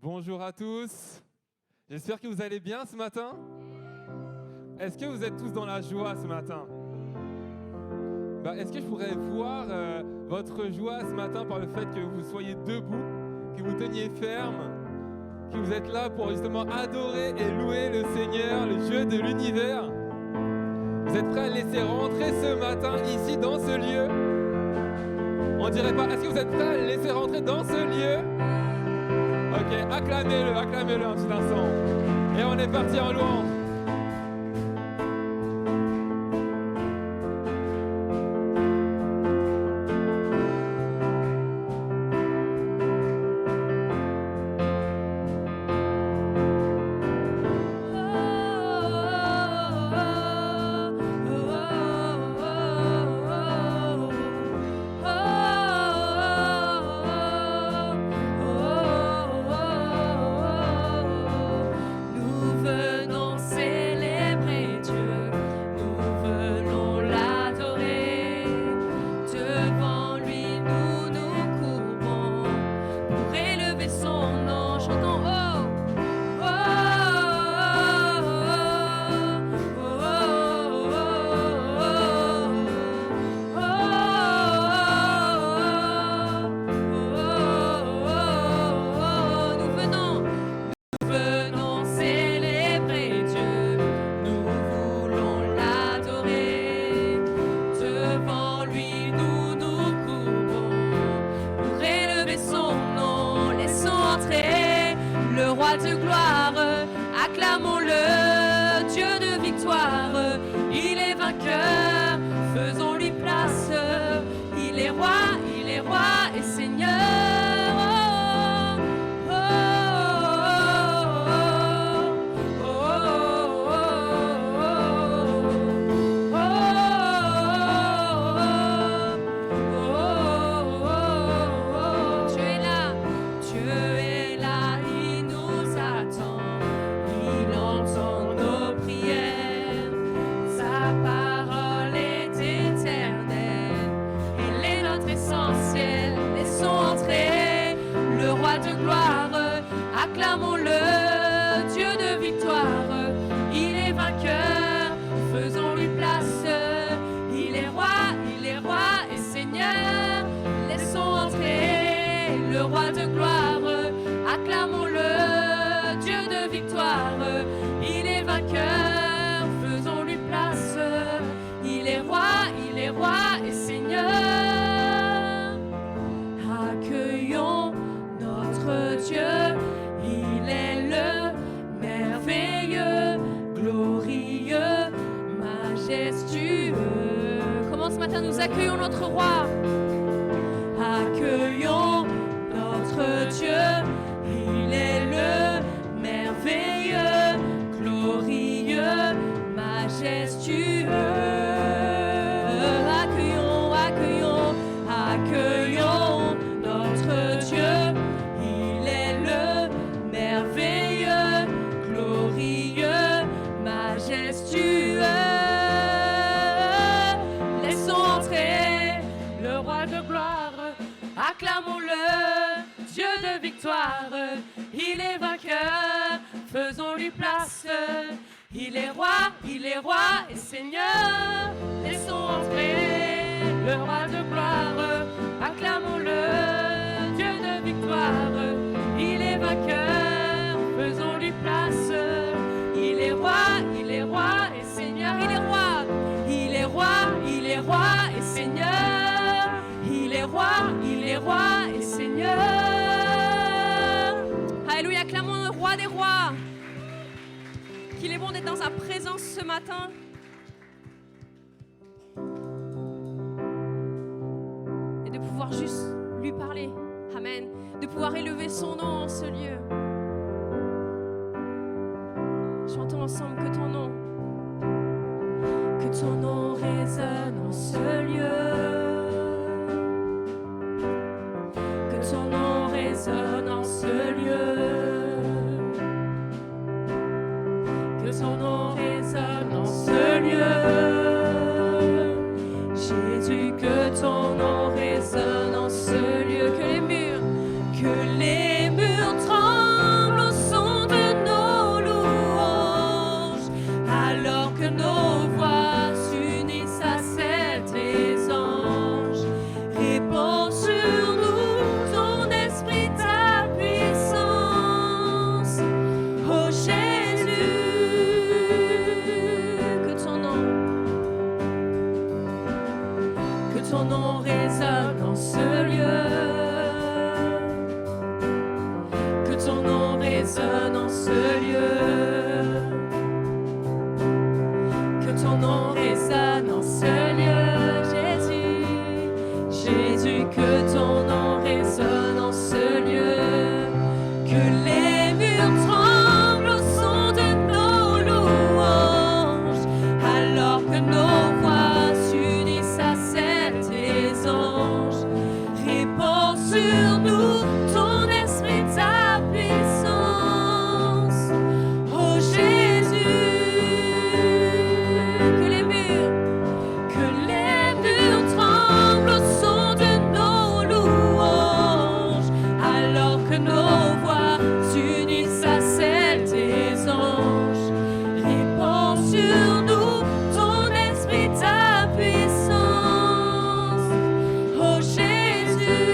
Bonjour à tous, j'espère que vous allez bien ce matin. Est-ce que vous êtes tous dans la joie ce matin? Est-ce que je pourrais voir votre joie ce matin par le fait que vous soyez debout, que vous teniez ferme, que vous êtes là pour justement adorer et louer le Seigneur, le Dieu de l'univers? Vous êtes prêts à le laisser rentrer ce matin ici dans ce lieu? On dirait pas, est-ce que vous êtes prêts à le laisser rentrer dans ce lieu? Ok, acclamez-le un petit instant. Et on est parti en louange. Nous accueillons notre roi. Accueillons notre Dieu. Il est le merveilleux, glorieux, majestueux. Accueillons, accueillons, accueillons notre Dieu. Il est le merveilleux, glorieux, majestueux. Acclamons-le, Dieu de victoire, il est vainqueur, faisons-lui place. Il est roi et Seigneur, laissons entrer le roi de gloire. Acclamons-le, Dieu de victoire, il est vainqueur, faisons-lui place. Il est roi et Seigneur, il est roi et Seigneur. Il est roi et Seigneur. Alléluia, acclamons le roi des rois. Qu'il est bon d'être dans sa présence ce matin. Et de pouvoir juste lui parler. Amen. De pouvoir élever son nom en ce lieu. Chantons ensemble que ton nom résonne en ce lieu. Ton nom résonne en ce lieu. Que ton nom résonne en ce lieu. Jésus, que ton nom résonne en ce lieu. Que les murs tremblent. résonne en ce lieu. Que ton nom résonne en ce lieu, Jésus. Jésus, que ton nom résonne en ce lieu. Que les murs tremblent au son de nos louanges, alors que nos voix s'unissent à celles des anges. Répands sur nous ton esprit, ta puissance. Oh Jésus, que les murs tremblent au son de nos louanges, alors que nos voix s'unissent à celles des anges. Répands sur nous ton esprit, ta puissance. Oh Jésus.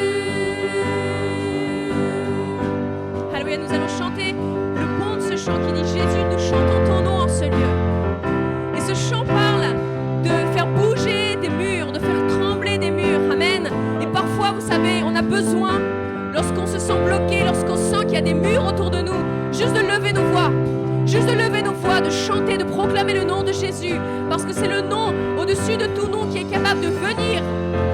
Alléluia, nous allons chanter le pont de ce chant qui dit Jésus, nous chantons ton nom en ce lieu. Et ce chant parle de faire bouger des murs, de faire trembler des murs. Amen. Et parfois, vous savez, on a besoin, lorsqu'on se sent bloqué, lorsqu'on sent qu'il y a des murs autour de nous, juste de lever nos voix. Juste de lever nos voix, de chanter, de proclamer le nom de Jésus. Parce que c'est le nom au-dessus de tout nom qui est capable de venir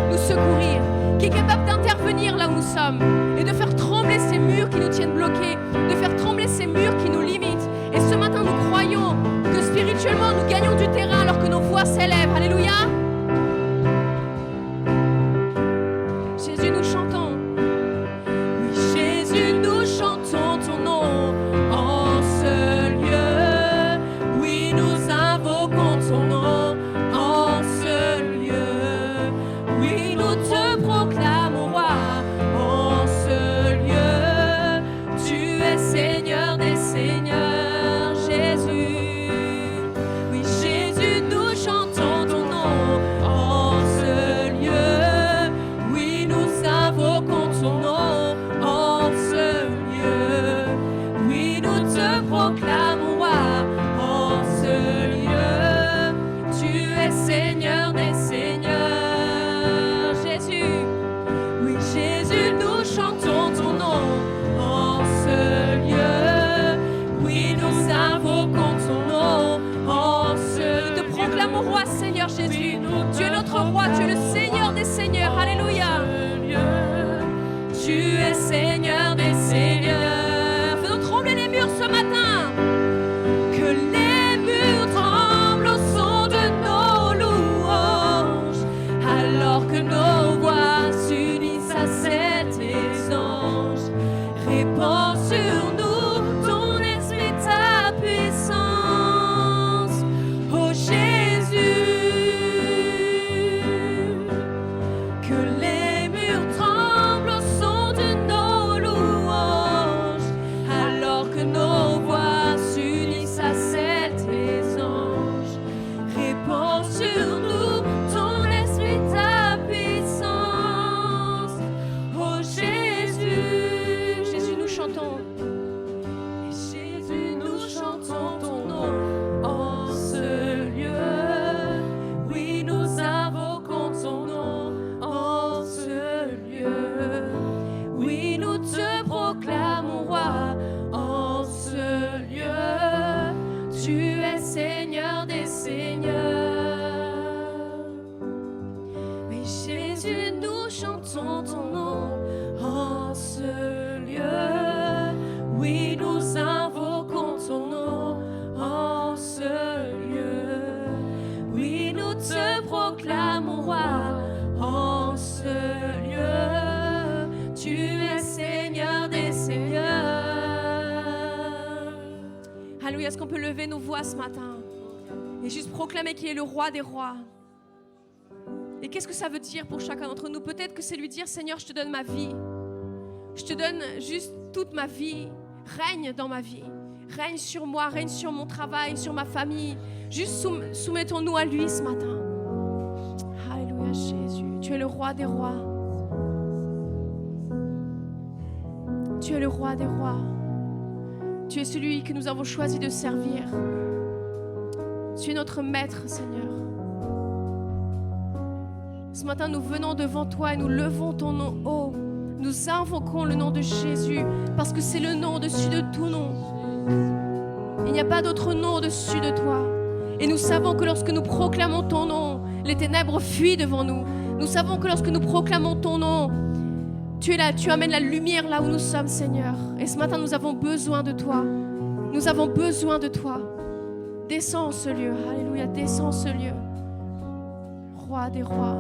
nous secourir, qui est capable d'intervenir là où nous sommes et de faire trembler ces murs qui nous tiennent bloqués, de faire trembler ces murs qui nous limitent. Et ce matin, nous croyons que spirituellement, nous gagnons du terrain alors que nos voix s'élèvent. Alléluia. Jésus, nous chantons. Oui, Jésus, nous chantons ton nom en ce lieu. Oui, nous invoquons ton nom en ce lieu. Oui, nous te proclamons roi en ce lieu. Tu es Seigneur des seigneurs, Jésus. Oui, Jésus, nous chantons ton nom en ce lieu. Oui, nous invoquons ton nom en ce lieu. Oui, nous te proclamons roi en ce lieu. Tu es Seigneur des seigneurs, Jésus. Oui, Jésus, nous chantons ton nom en ce lieu. Oui, nous invoquons ton nom en ce lieu. Nous te proclamons roi, Seigneur Jésus. Tu es notre roi, tu es le Seigneur des seigneurs. Alléluia. Tu es Seigneur des seigneurs. Fais-nous trembler les murs ce matin. Que les murs tremblent au son de nos louanges, alors que nos voix s'unissent à celles des anges. Répands sur nous ton esprit, ta puissance. Oh Jésus, que les murs tremblent au son de nos louanges, alors que nos voix s'unissent à celles des anges. Répands sur nous ton esprit, ta puissance. Oh Jésus, Jésus, nous chantons. Et Jésus, nous chantons ton nom en ce lieu. Oui, nous invoquons ton nom en ce lieu. Oui, nous te proclamons roi en ce lieu. Tu es Seigneur des seigneurs. Oui, Jésus, nous chantons ton nom en ce lieu. Oui, nous invoquons ton nom en ce lieu. Oui, nous te proclamons roi en ce lieu. Tu es Seigneur des seigneurs. Alléluia, est-ce qu'on peut lever nos voix ce matin et juste proclamer qu'il est le roi des rois? Et qu'est-ce que ça veut dire pour chacun d'entre nous? Peut-être que c'est lui dire, Seigneur, je te donne ma vie. Je te donne juste toute ma vie. Règne dans ma vie. Règne sur moi, règne sur mon travail, sur ma famille. Juste soumettons-nous à lui ce matin. Alléluia, Jésus. Tu es le roi des rois. Tu es le roi des rois. Tu es celui que nous avons choisi de servir. Tu es notre maître, Seigneur. Ce matin, nous venons devant toi et nous levons ton nom haut. Nous invoquons le nom de Jésus parce que c'est le nom au-dessus de tout nom. Il n'y a pas d'autre nom au-dessus de toi. Et nous savons que lorsque nous proclamons ton nom, les ténèbres fuient devant nous. Nous savons que lorsque nous proclamons ton nom, tu es là, tu amènes la lumière là où nous sommes, Seigneur. Et ce matin, nous avons besoin de toi. Nous avons besoin de toi. Descends en ce lieu. Alléluia, descends en ce lieu. Roi des rois.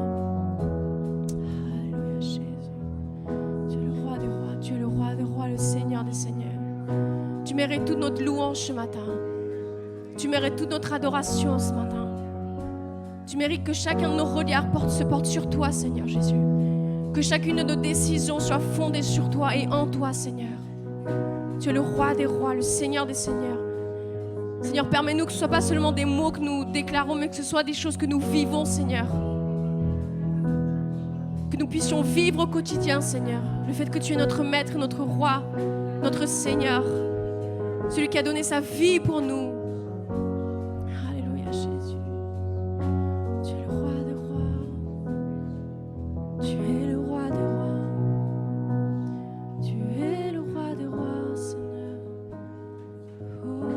Alléluia, Jésus. Tu es le roi des rois. Tu es le roi des rois, le Seigneur des seigneurs. Tu mérites toute notre louange ce matin. Tu mérites toute notre adoration ce matin. Tu mérites que chacun de nos regards se porte sur toi, Seigneur Jésus. Que chacune de nos décisions soit fondée sur toi et en toi, Seigneur. Tu es le roi des rois, le Seigneur des seigneurs. Seigneur, permets-nous que ce ne soit pas seulement des mots que nous déclarons, mais que ce soit des choses que nous vivons, Seigneur. Que nous puissions vivre au quotidien, Seigneur. Le fait que tu es notre maître, notre roi, notre Seigneur. Celui qui a donné sa vie pour nous. Alléluia, Jésus. Tu es le roi des rois. Tu es le roi des rois. Tu es le roi des rois, Seigneur. Oh.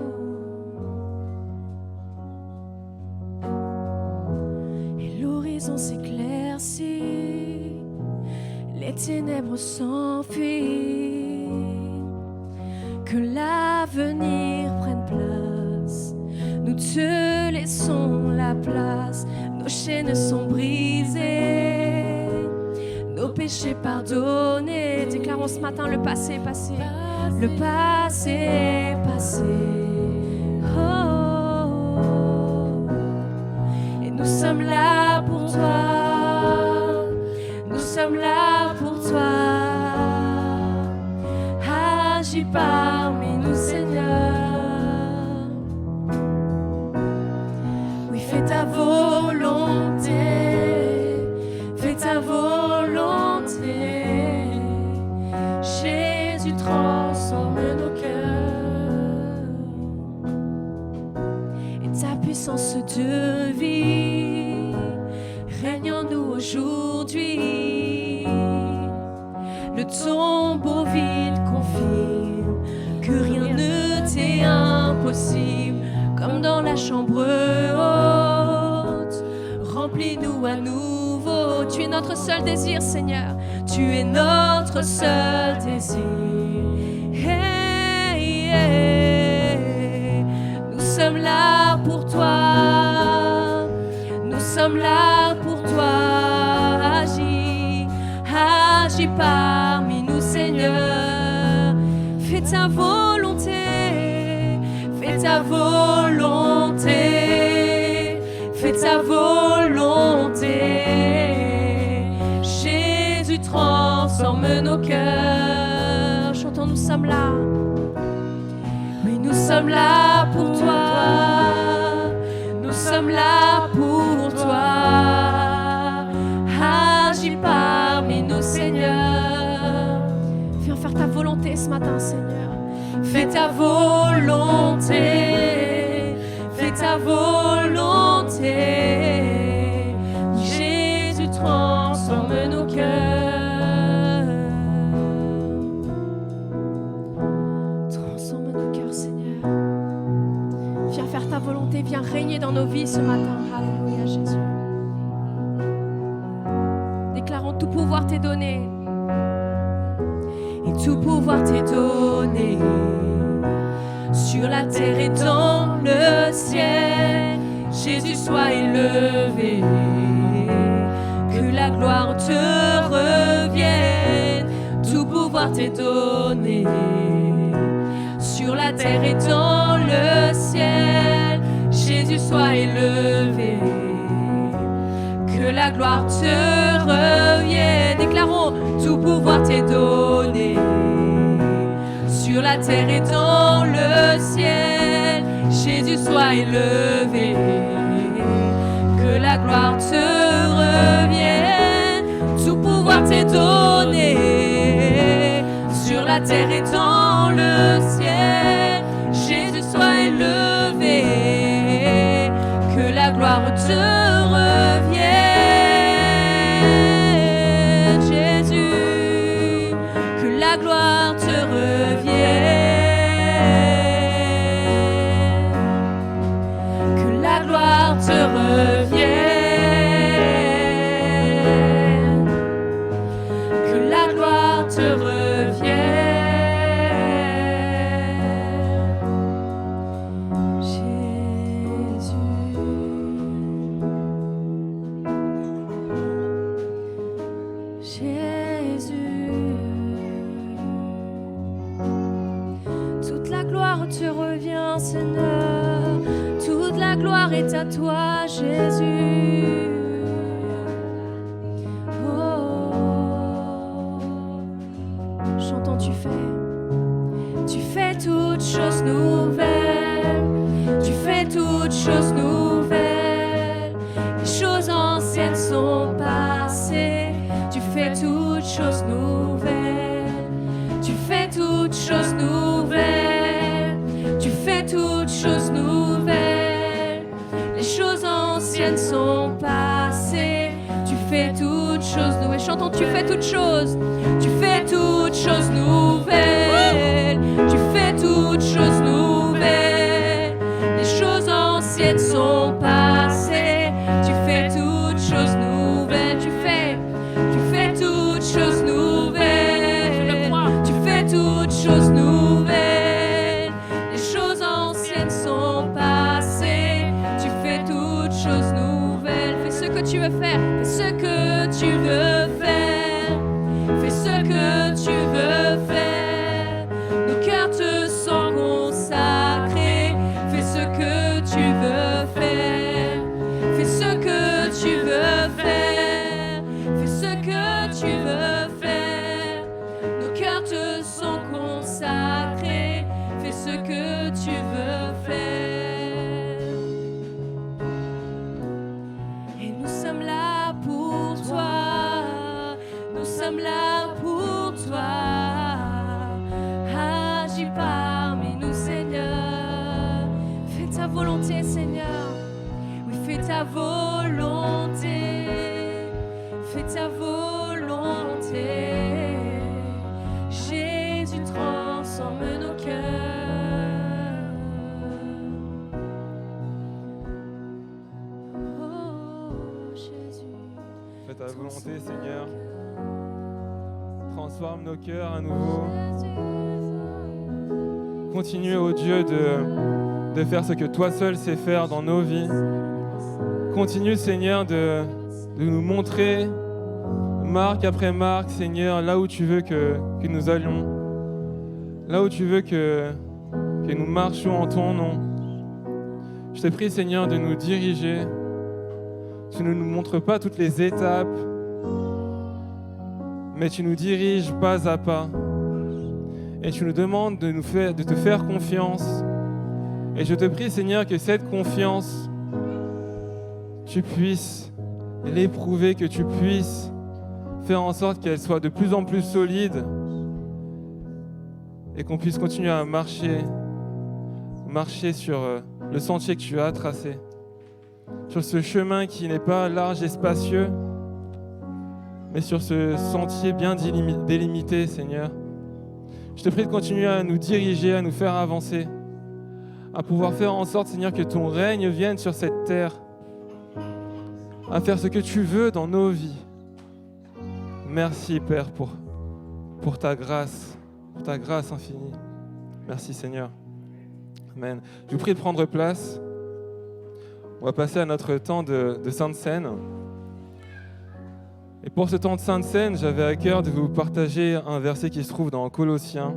Et l'horizon s'éclaircit, les ténèbres s'enfuient. Que l'avenir prenne place, nous te laissons la place. Nos chaînes sont brisées, nos péchés pardonnés. Déclarons ce matin, le passé est passé, le passé est passé. Oh, et nous sommes là pour toi, nous sommes là pour toi. Agis parmi nous, Seigneur. Oui, fais ta volonté, fais ta volonté. Jésus transforme nos cœurs. Et ta puissance de vie règne en nous aujourd'hui. Le tombeau vide confirme que rien ne t'est impossible. Comme dans la chambre haute, remplis-nous à nouveau. Tu es notre seul désir, Seigneur. Tu es notre seul désir. Hey, hey. Nous sommes là pour toi. Nous sommes là pour toi. Agis parmi nous, Seigneur. Fais ta volonté, fais ta volonté, fais ta volonté. Jésus transforme nos cœurs. Chantons, nous sommes là. Oui, nous sommes là pour toi. Nous sommes là pour toi. Agis parmi nous, Seigneur. Viens faire ta volonté ce matin, Seigneur. Fais ta volonté, fais ta volonté. Jésus transforme nos cœurs. Transforme nos cœurs, Seigneur. Viens faire ta volonté, viens régner dans nos vies ce matin. Alléluia, Jésus. Déclarons tout pouvoir t'est donné. Et tout pouvoir t'est donné sur la terre et dans le ciel. Jésus, sois élevé, que la gloire te revienne. Tout pouvoir t'est donné sur la terre et dans le ciel. Jésus, sois élevé, que la gloire te revienne. Déclarons, tout pouvoir t'est donné sur la terre et dans le ciel. Jésus, sois élevé, que la gloire te revienne. Tout pouvoir t'est donné sur la terre et dans le ciel. Jésus, sois élevé, que la gloire te revienne. Jésus, que la gloire te revienne. Toute la gloire te revient, Seigneur. Toute la gloire est à toi, Jésus. Oh, chantons, tu fais toutes choses nouvelles. Tu fais toutes choses nouvelles. Les choses anciennes sont passées. Tu fais toutes choses nouvelles. Tu fais toutes choses nouvelles. Tu fais toutes choses nouvelles. Les choses anciennes sont passées. Tu fais toutes choses nouvelles. Chantons, tu fais toutes choses. Tu fais toutes choses nouvelles. Tu fais toutes choses nouvelles. Les choses anciennes sont passées. Tu fais toutes choses nouvelles. Tu fais toutes choses nouvelles. Tu fais toutes choses nouvelles. Les choses anciennes sont passées. Tu fais toutes choses nouvelles. Fais ce que tu veux faire. Fais ce que tu veux faire. Fais ce que tu veux faire. Nos cœurs te sont consacrés. Fais ce que tu veux faire. Fais ce que tu veux faire. Fais ce que tu veux faire. Nos cœurs te sont consacrés. Fais ce que tu veux faire. Et nous sommes là pour toi. Nous sommes là pour toi. Agis parmi nous, Seigneur. Fais ta volonté, Seigneur. Oui, fais ta volonté. Fais ta volonté. Jésus transforme nos cœurs. Oh, Jésus. Fais ta volonté, Seigneur. Transforme nos cœurs à nouveau. Continue, ô Dieu, de faire ce que toi seul sais faire dans nos vies. Continue, Seigneur, de nous montrer, marque après marque, Seigneur, là où tu veux que nous allions, là où tu veux que nous marchions en ton nom. Je te prie, Seigneur, de nous diriger. Tu ne nous montres pas toutes les étapes, mais tu nous diriges pas à pas. Et tu nous demandes de te faire confiance. Et je te prie, Seigneur, que cette confiance, tu puisses l'éprouver, que tu puisses faire en sorte qu'elle soit de plus en plus solide et qu'on puisse continuer à marcher sur le sentier que tu as tracé, sur ce chemin qui n'est pas large et spacieux, mais sur ce sentier bien délimité, Seigneur. Je te prie de continuer à nous diriger, à nous faire avancer, à pouvoir faire en sorte, Seigneur, que ton règne vienne sur cette terre, à faire ce que tu veux dans nos vies. Merci, Père, pour ta grâce infinie. Merci, Seigneur. Amen. Je vous prie de prendre place. On va passer à notre temps de Sainte Seine. Et pour ce temps de Sainte Seine, j'avais à cœur de vous partager un verset qui se trouve dans Colossiens,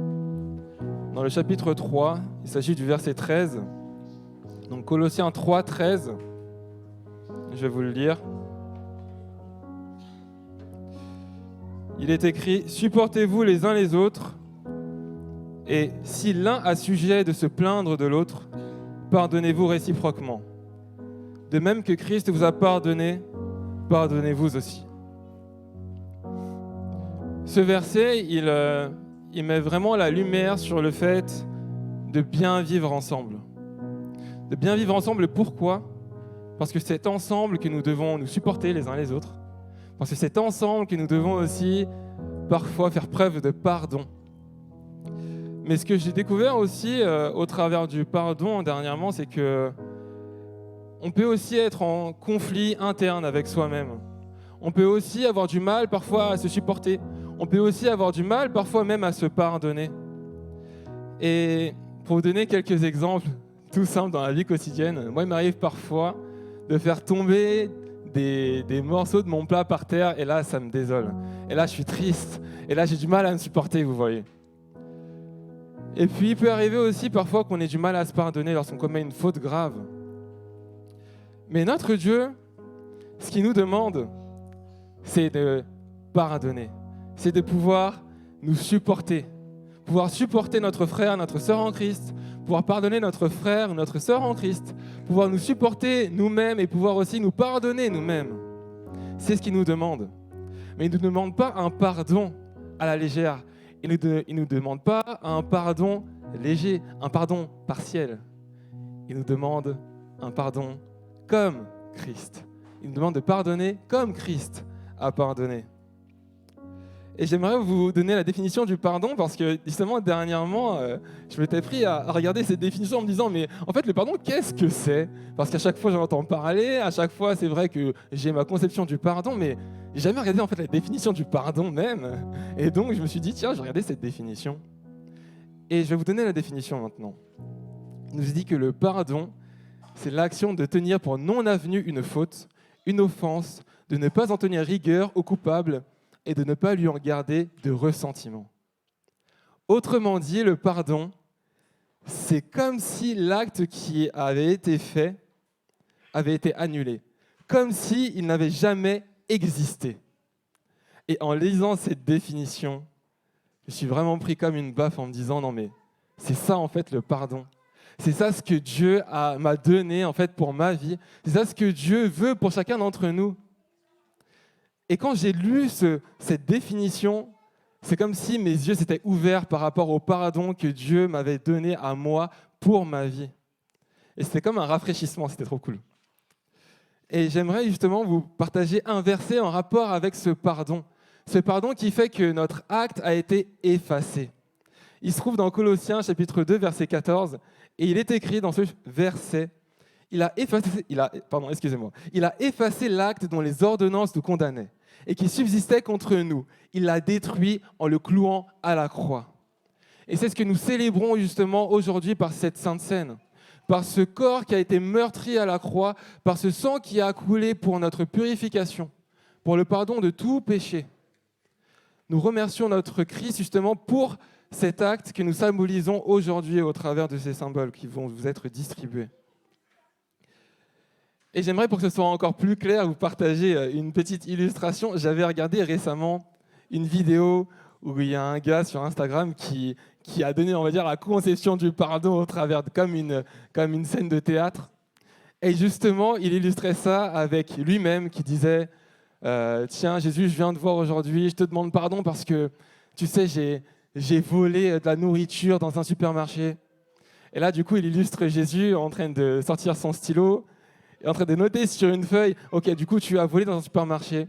dans le chapitre 3. Il s'agit du verset 13. Donc Colossiens 3, 13. Je vais vous le lire. Il est écrit « Supportez-vous les uns les autres, et si l'un a sujet de se plaindre de l'autre, pardonnez-vous réciproquement. De même que Christ vous a pardonné, pardonnez-vous aussi. » Ce verset, il met vraiment la lumière sur le fait de bien vivre ensemble. De bien vivre ensemble, pourquoi ? Parce que c'est ensemble que nous devons nous supporter les uns les autres. Parce que c'est ensemble que nous devons aussi parfois faire preuve de pardon. Mais ce que j'ai découvert aussi au travers du pardon dernièrement, c'est que on peut aussi être en conflit interne avec soi-même. On peut aussi avoir du mal parfois à se supporter. On peut aussi avoir du mal parfois même à se pardonner. Et pour vous donner quelques exemples tout simples dans la vie quotidienne, moi il m'arrive parfois de faire tomber des morceaux de mon plat par terre et là ça me désole. Et là je suis triste. Et là j'ai du mal à me supporter, vous voyez. Et puis, il peut arriver aussi parfois qu'on ait du mal à se pardonner lorsqu'on commet une faute grave. Mais notre Dieu, ce qu'il nous demande, c'est de pardonner. C'est de pouvoir nous supporter. Pouvoir supporter notre frère, notre sœur en Christ. Pouvoir pardonner notre frère ou notre sœur en Christ. Pouvoir nous supporter nous-mêmes et pouvoir aussi nous pardonner nous-mêmes. C'est ce qu'il nous demande. Mais il ne nous demande pas un pardon à la légère. Il ne nous demande pas un pardon léger, un pardon partiel. Il nous demande un pardon comme Christ. Il nous demande de pardonner comme Christ a pardonné. Et j'aimerais vous donner la définition du pardon parce que justement dernièrement, je m'étais pris à regarder cette définition en me disant mais en fait le pardon qu'est-ce que c'est? Parce qu'à chaque fois j'en entends parler, à chaque fois c'est vrai que j'ai ma conception du pardon, mais j'ai jamais regardé en fait la définition du pardon même. Et donc je me suis dit tiens, je vais regarder cette définition. Et je vais vous donner la définition maintenant. Il nous dit que le pardon, c'est l'action de tenir pour non avenue une faute, une offense, de ne pas en tenir rigueur au coupable et de ne pas lui en garder de ressentiment. Autrement dit, le pardon, c'est comme si l'acte qui avait été fait avait été annulé, comme s'il n'avait jamais existé. Et en lisant cette définition, je suis vraiment pris comme une baffe en me disant non mais c'est ça en fait le pardon. C'est ça ce que Dieu m'a donné en fait pour ma vie. C'est ça ce que Dieu veut pour chacun d'entre nous. Et quand j'ai lu cette définition, c'est comme si mes yeux s'étaient ouverts par rapport au pardon que Dieu m'avait donné à moi pour ma vie. Et c'était comme un rafraîchissement, c'était trop cool. Et j'aimerais justement vous partager un verset en rapport avec ce pardon. Ce pardon qui fait que notre acte a été effacé. Il se trouve dans Colossiens chapitre 2, verset 14, et il est écrit dans ce verset, il a effacé l'acte dont les ordonnances nous condamnaient et qui subsistait contre nous. Il l'a détruit en le clouant à la croix. Et c'est ce que nous célébrons justement aujourd'hui par cette Sainte Seine, par ce corps qui a été meurtri à la croix, par ce sang qui a coulé pour notre purification, pour le pardon de tout péché. Nous remercions notre Christ justement pour cet acte que nous symbolisons aujourd'hui au travers de ces symboles qui vont vous être distribués. Et j'aimerais, pour que ce soit encore plus clair, vous partager une petite illustration. J'avais regardé récemment une vidéo où il y a un gars sur Instagram qui a donné, on va dire, la conception du pardon au travers comme une scène de théâtre. Et justement, il illustrait ça avec lui-même qui disait tiens, Jésus, je viens te voir aujourd'hui, je te demande pardon parce que, tu sais, j'ai volé de la nourriture dans un supermarché. Et là, du coup, il illustre Jésus en train de sortir son stylo et en train de noter sur une feuille, ok, du coup, tu as volé dans un supermarché.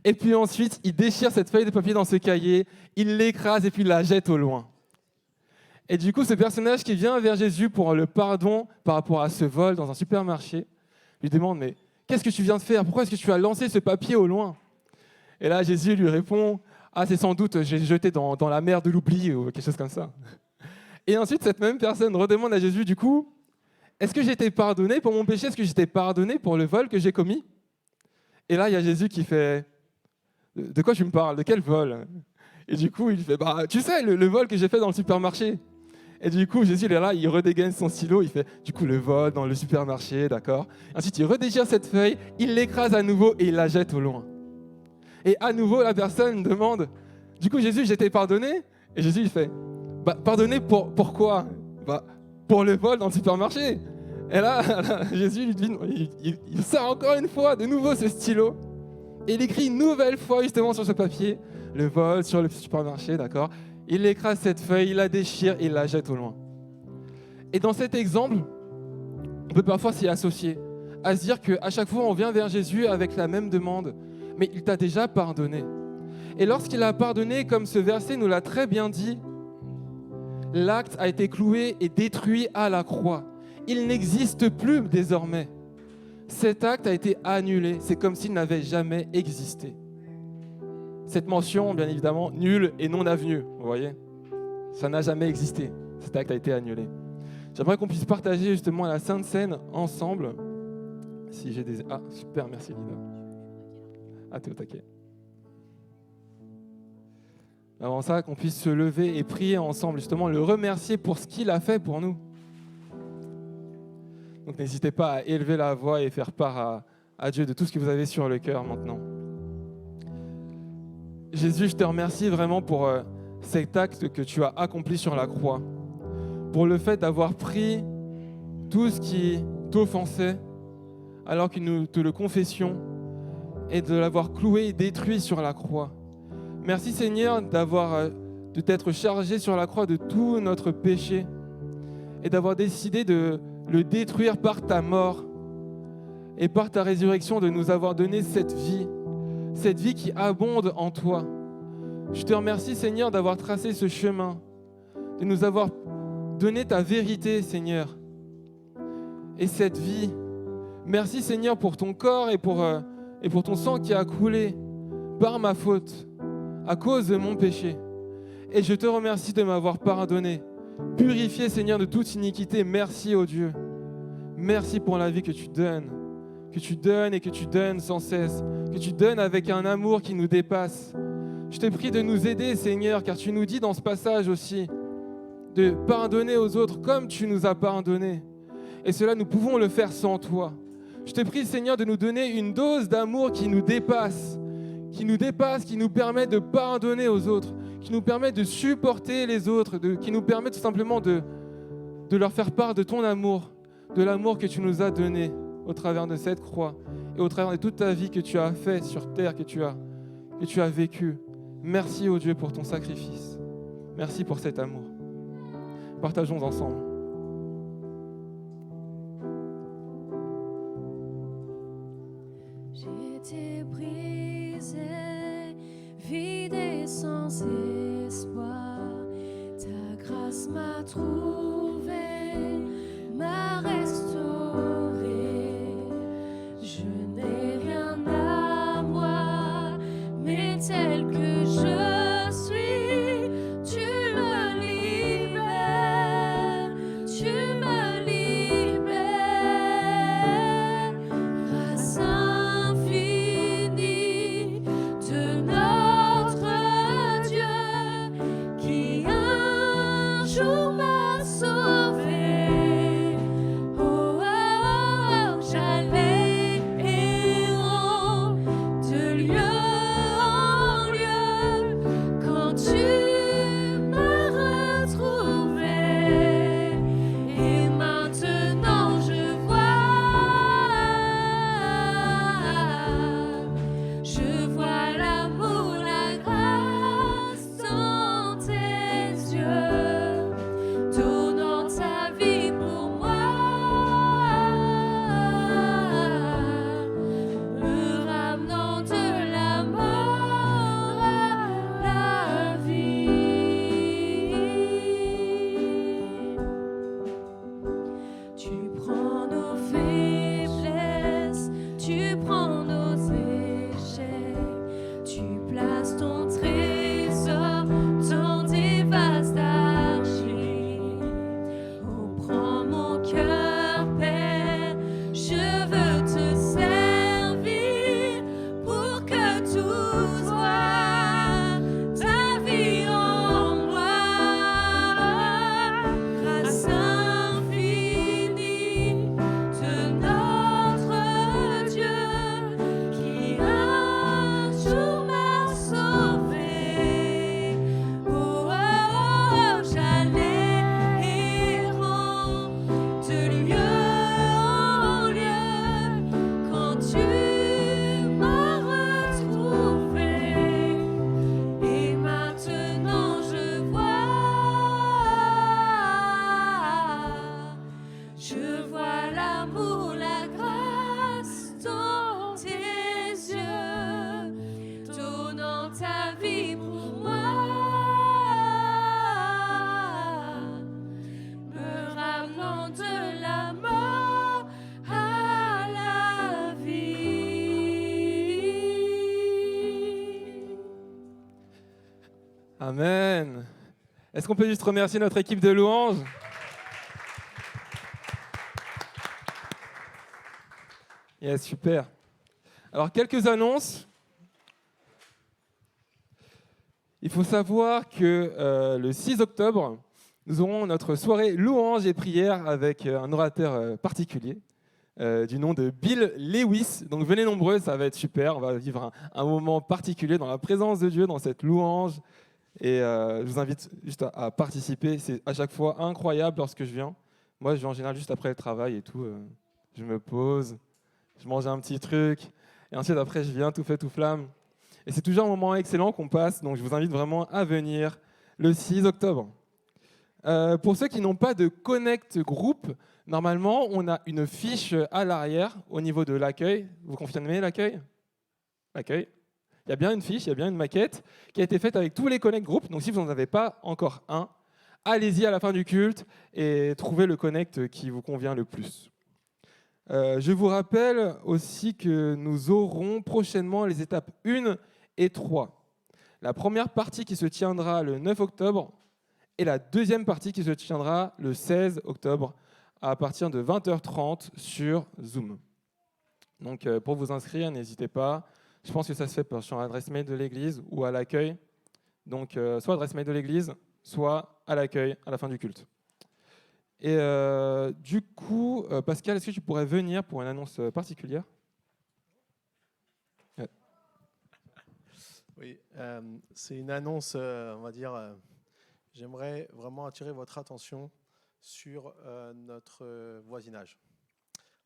Et puis ensuite, il déchire cette feuille de papier dans ce cahier, il l'écrase et puis il la jette au loin. Et du coup, ce personnage qui vient vers Jésus pour le pardon par rapport à ce vol dans un supermarché, lui demande, mais qu'est-ce que tu viens de faire? Pourquoi est-ce que tu as lancé ce papier au loin? Et là, Jésus lui répond, ah, c'est sans doute, j'ai jeté dans la mer de l'oubli ou quelque chose comme ça. Et ensuite, cette même personne redemande à Jésus, du coup, est-ce que j'ai été pardonné pour mon péché? Est-ce que j'ai été pardonné pour le vol que j'ai commis? Et là, il y a Jésus qui fait, de quoi tu me parles? De quel vol? Et du coup, il fait, bah, tu sais, le vol que j'ai fait dans le supermarché. Et du coup, Jésus, il est là, il redégaine son stylo, il fait, du coup, le vol dans le supermarché, d'accord? Ensuite, il redéchire cette feuille, il l'écrase à nouveau et il la jette au loin. Et à nouveau, la personne demande, du coup, Jésus, j'ai été pardonné? Et Jésus, il fait, bah, pardonné pourquoi? Bah, pour le vol dans le supermarché. Et là, Jésus lui dit, il sort encore une fois, de nouveau ce stylo, et il écrit une nouvelle fois justement sur ce papier, le vol sur le supermarché, d'accord? Il écrase cette feuille, il la déchire et il la jette au loin. Et dans cet exemple, on peut parfois s'y associer, à se dire qu'à chaque fois on vient vers Jésus avec la même demande, mais il t'a déjà pardonné. Et lorsqu'il a pardonné, comme ce verset nous l'a très bien dit, l'acte a été cloué et détruit à la croix. Il n'existe plus désormais. Cet acte a été annulé. C'est comme s'il n'avait jamais existé. Cette mention, bien évidemment, nulle et non avenue, vous voyez, ça n'a jamais existé. Cet acte a été annulé. J'aimerais qu'on puisse partager justement la Sainte Seine ensemble. Si j'ai des... Ah, super, merci Lina. Ah, t'es au taquet. Avant ça, qu'on puisse se lever et prier ensemble, justement, le remercier pour ce qu'il a fait pour nous. Donc n'hésitez pas à élever la voix et faire part à Dieu de tout ce que vous avez sur le cœur maintenant. Jésus, je te remercie vraiment pour cet acte que tu as accompli sur la croix, pour le fait d'avoir pris tout ce qui t'offensait alors que nous te le confessions et de l'avoir cloué et détruit sur la croix. Merci Seigneur de t'être chargé sur la croix de tout notre péché et d'avoir décidé de le détruire par ta mort et par ta résurrection, de nous avoir donné cette vie qui abonde en toi. Je te remercie Seigneur d'avoir tracé ce chemin, de nous avoir donné ta vérité Seigneur et cette vie. Merci Seigneur pour ton corps et pour ton sang qui a coulé par ma faute, à cause de mon péché. Et je te remercie de m'avoir pardonné, purifié Seigneur de toute iniquité. Merci ô Dieu. Merci pour la vie que tu donnes et que tu donnes sans cesse, que tu donnes avec un amour qui nous dépasse. Je te prie de nous aider Seigneur, car tu nous dis dans ce passage aussi de pardonner aux autres comme tu nous as pardonné. Et cela, nous pouvons le faire sans toi. Je te prie, Seigneur, de nous donner une dose d'amour qui nous dépasse, qui nous permet de pardonner aux autres, qui nous permet de supporter les autres, qui nous permet tout simplement de leur faire part de ton amour, de l'amour que tu nous as donné au travers de cette croix et au travers de toute ta vie que tu as faite sur terre, que tu as vécu. Merci, ô Dieu, pour ton sacrifice. Merci pour cet amour. Partageons ensemble. J'étais brisée, vide et sans espoir. Ta grâce m'a trouvée, m'a restaurée. Je n'ai rien à moi, mais tel que je suis, tu me libères, tu me libères. Grâce infinie de notre Dieu qui un jour m'a sauvée. Oh, oh, oh, j'allais errant de lieu en lieu quand tu m'as retrouvée. Et maintenant je vois l'amour, la grâce dans tes yeux, donnant ta vie pour moi, me ramenant de la mort à la vie. Tu prends nos faiblesses, tu prends nos échecs, tu places ton trésor dans des vases d'argile. Oh, prends mon cœur, Père, je veux te servir pour que tout soit ta vie en moi. Grâce infinie de notre Dieu qui un jour m'a sauvée. Oh, oh, oh, j'allais errant de lieu en lieu quand tu m'as retrouvée. Et maintenant je vois l'amour, la grâce dans tes yeux, donnant ta vie pour moi, me ramenant de la mort à la vie. Amen. Est-ce qu'on peut juste remercier notre équipe de louanges? Yes, super. Alors, quelques annonces. Il faut savoir que le 6 octobre, nous aurons notre soirée louange et prière avec un orateur particulier du nom de Bill Lewis. Donc venez nombreux, ça va être super. On va vivre un moment particulier dans la présence de Dieu, dans cette louange. Et je vous invite juste à participer. C'est à chaque fois incroyable lorsque je viens. Moi, je viens en général juste après le travail et tout. Je me pose, je mange un petit truc. Et ensuite, après, je viens tout fait, tout flamme. Et c'est toujours un moment excellent qu'on passe. Donc je vous invite vraiment à venir le 6 octobre. Pour ceux qui n'ont pas de Connect Group, normalement, on a une fiche à l'arrière au niveau de l'accueil. Vous confirmez l'accueil ? L'accueil. Il y a bien une fiche, il y a bien une maquette qui a été faite avec tous les Connect Group. Donc si vous n'en avez pas encore un, allez-y à la fin du culte et trouvez le Connect qui vous convient le plus. Je vous rappelle aussi que nous aurons prochainement les étapes 1 et 3. La première partie qui se tiendra le 9 octobre et la deuxième partie qui se tiendra le 16 octobre à partir de 20h30 sur Zoom. Donc pour vous inscrire, n'hésitez pas. Je pense que ça se fait sur l'adresse mail de l'église ou à l'accueil. Donc soit adresse mail de l'église, soit à l'accueil à la fin du culte. Et du coup, Pascal, est-ce que tu pourrais venir pour une annonce particulière ? Oui, c'est une annonce, on va dire, j'aimerais vraiment attirer votre attention sur notre voisinage.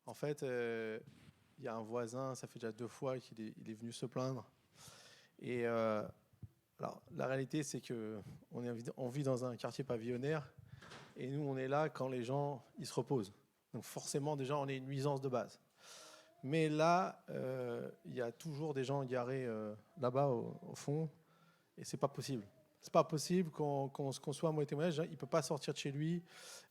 En fait, il y a un voisin, ça fait déjà 2 fois qu'il est venu se plaindre. Et alors, la réalité, c'est qu'on vit dans un quartier pavillonnaire et nous, on est là quand les gens ils se reposent. Donc forcément, déjà, on est une nuisance de base. Mais là, il y a toujours des gens garés là-bas au fond et c'est pas possible. C'est pas possible qu'on soit à moitié témoignage. Il peut pas sortir de chez lui.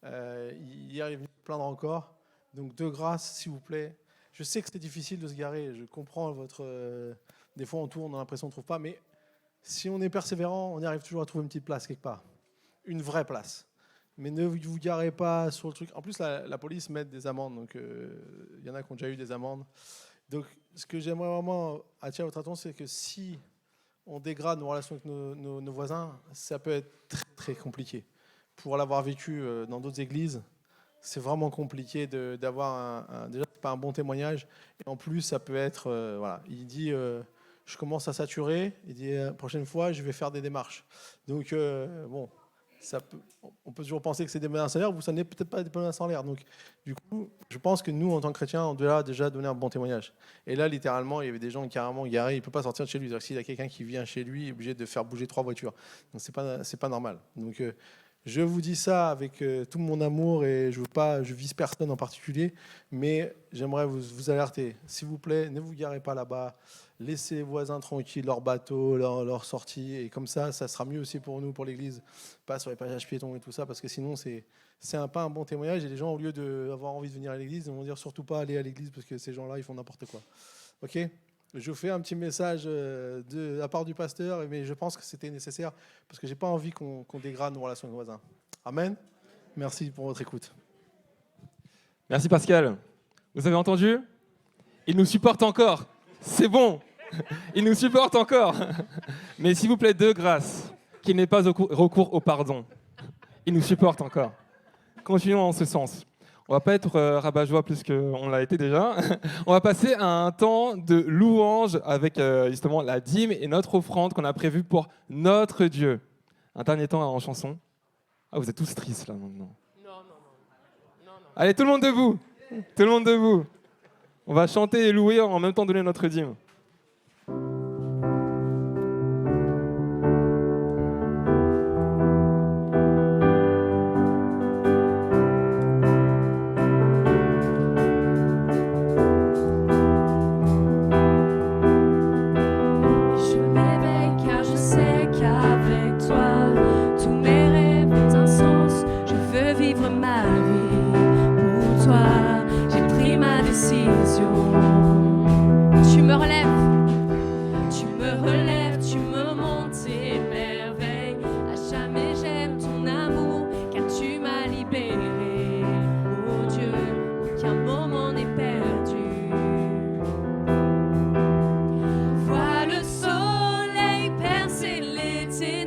Hier, il est venu se plaindre encore. Donc de grâce, s'il vous plaît. Je sais que c'est difficile de se garer. Je comprends votre. Des fois, on tourne, on a l'impression qu'on ne trouve pas. Mais si on est persévérant, on y arrive toujours à trouver une petite place quelque part. Une vraie place. Mais ne vous garez pas sur le truc. En plus, la police met des amendes. Donc, il y en a qui ont déjà eu des amendes. Donc, ce que j'aimerais vraiment attirer votre attention, c'est que si on dégrade nos relations avec nos voisins, ça peut être très, très compliqué. Pour l'avoir vécu dans d'autres églises, c'est vraiment compliqué d'avoir déjà pas un bon témoignage. Et en plus, ça peut être... voilà, il dit, je commence à saturer. Il dit, la prochaine fois, je vais faire des démarches. Donc, bon... on peut toujours penser que c'est des menaces en l'air, ou ça n'est peut-être pas des menaces en l'air. Donc, du coup, je pense que nous, en tant que chrétiens, on doit déjà donner un bon témoignage. Et là, littéralement, il y avait des gens carrément garés. Il ne peut pas sortir de chez lui. C'est-à-dire s'il y a quelqu'un qui vient chez lui, il est obligé de faire bouger 3 voitures. Donc, c'est pas normal. Donc, je vous dis ça avec tout mon amour et je vise personne en particulier, mais j'aimerais vous alerter. S'il vous plaît, ne vous garez pas là-bas. Laissez les voisins tranquilles, leur bateau, leur sortie, et comme ça sera mieux aussi pour nous, pour l'église, pas sur les passages piétons et tout ça, parce que sinon c'est pas un bon témoignage, et les gens, au lieu d'avoir envie de venir à l'église, ils vont dire surtout pas aller à l'église, parce que ces gens-là, ils font n'importe quoi. Ok ? Je vous fais un petit message de la part du pasteur, mais je pense que c'était nécessaire, parce que j'ai pas envie qu'on dégrade nos relations avec nos voisins. Amen ? Merci pour votre écoute. Merci Pascal. Vous avez entendu ? Il nous supporte encore. C'est bon. Il nous supporte encore. Mais s'il vous plaît, de grâce, qu'il n'ait pas recours au pardon. Il nous supporte encore. Continuons en ce sens. On ne va pas être rabat-joie plus qu'on l'a été déjà. On va passer à un temps de louange avec justement la dîme et notre offrande qu'on a prévue pour notre Dieu. Un dernier temps en chanson. Ah, vous êtes tous tristes là maintenant. Non. Allez, tout le monde debout. Tout le monde debout. On va chanter et louer en même temps donner notre dîme. Vois le soleil percer les ténèbres.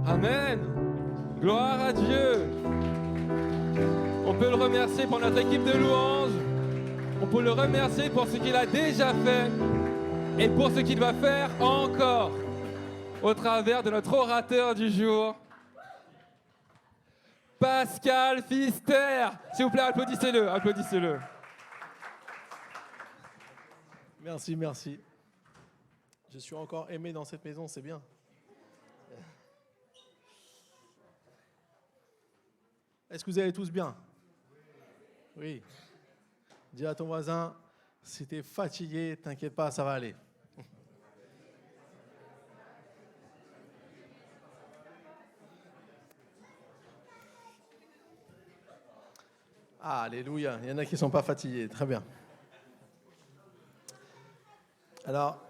Amen. Gloire à Dieu. On peut le remercier pour notre équipe de louanges. On peut le remercier pour ce qu'il a déjà fait et pour ce qu'il va faire encore au travers de notre orateur du jour, Pascal Pfister. S'il vous plaît, applaudissez-le, applaudissez-le. Merci, merci. Je suis encore aimé dans cette maison, c'est bien. Est-ce que vous allez tous bien? Oui. Dis à ton voisin, si t'es fatigué, t'inquiète pas, ça va aller. Ah, alléluia, il y en a qui ne sont pas fatigués, très bien. Alors,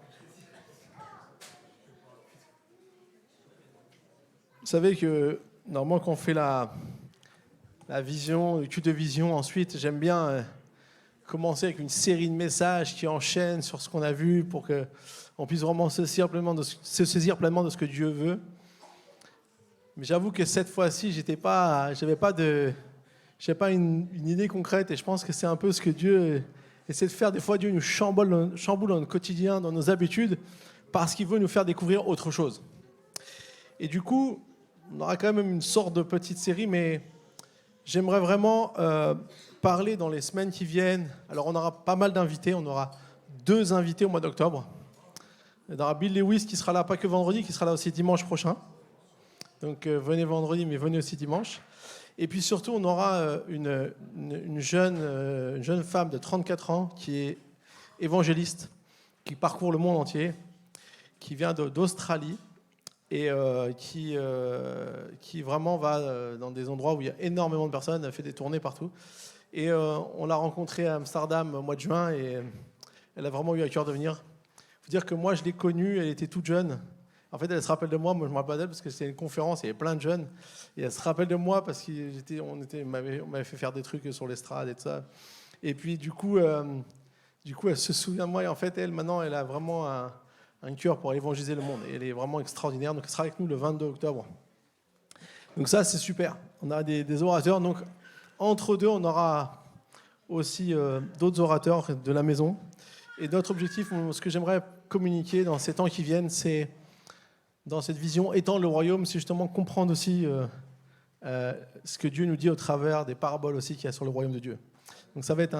vous savez que normalement quand on fait la vision, le culte de vision, ensuite j'aime bien commencer avec une série de messages qui enchaînent sur ce qu'on a vu pour qu'on puisse vraiment se saisir pleinement de ce que Dieu veut. Mais j'avoue que cette fois-ci, j'avais pas une idée concrète et je pense que c'est un peu ce que Dieu essaie de faire. Des fois, Dieu nous chamboule dans notre quotidien, dans nos habitudes, parce qu'il veut nous faire découvrir autre chose. Et du coup, on aura quand même une sorte de petite série, mais j'aimerais vraiment parler dans les semaines qui viennent. Alors, on aura pas mal d'invités. On aura 2 invités au mois d'octobre. Il y aura Bill Lewis qui sera là, pas que vendredi, qui sera là aussi dimanche prochain. Donc, venez vendredi, mais venez aussi dimanche. Et puis surtout, on aura une jeune femme de 34 ans qui est évangéliste, qui parcourt le monde entier, qui vient d'Australie et qui vraiment va dans des endroits où il y a énormément de personnes, elle fait des tournées partout. Et on l'a rencontrée à Amsterdam au mois de juin et elle a vraiment eu à cœur de venir. Il faut dire que moi, je l'ai connue, elle était toute jeune. En fait, elle se rappelle de moi je me rappelle d'elle parce que c'était une conférence, il y avait plein de jeunes. Et elle se rappelle de moi parce qu'on m'avait fait faire des trucs sur l'estrade et tout ça. Et puis, du coup, elle se souvient de moi. Et en fait, maintenant, elle a vraiment un cœur pour évangéliser le monde. Et elle est vraiment extraordinaire. Donc, elle sera avec nous le 22 octobre. Donc ça, c'est super. On a des orateurs. Donc, entre deux, on aura aussi d'autres orateurs de la maison. Et notre objectif, ce que j'aimerais communiquer dans ces temps qui viennent, c'est dans cette vision, étendre le royaume, c'est justement comprendre aussi ce que Dieu nous dit au travers des paraboles aussi qu'il y a sur le royaume de Dieu. Donc ça va être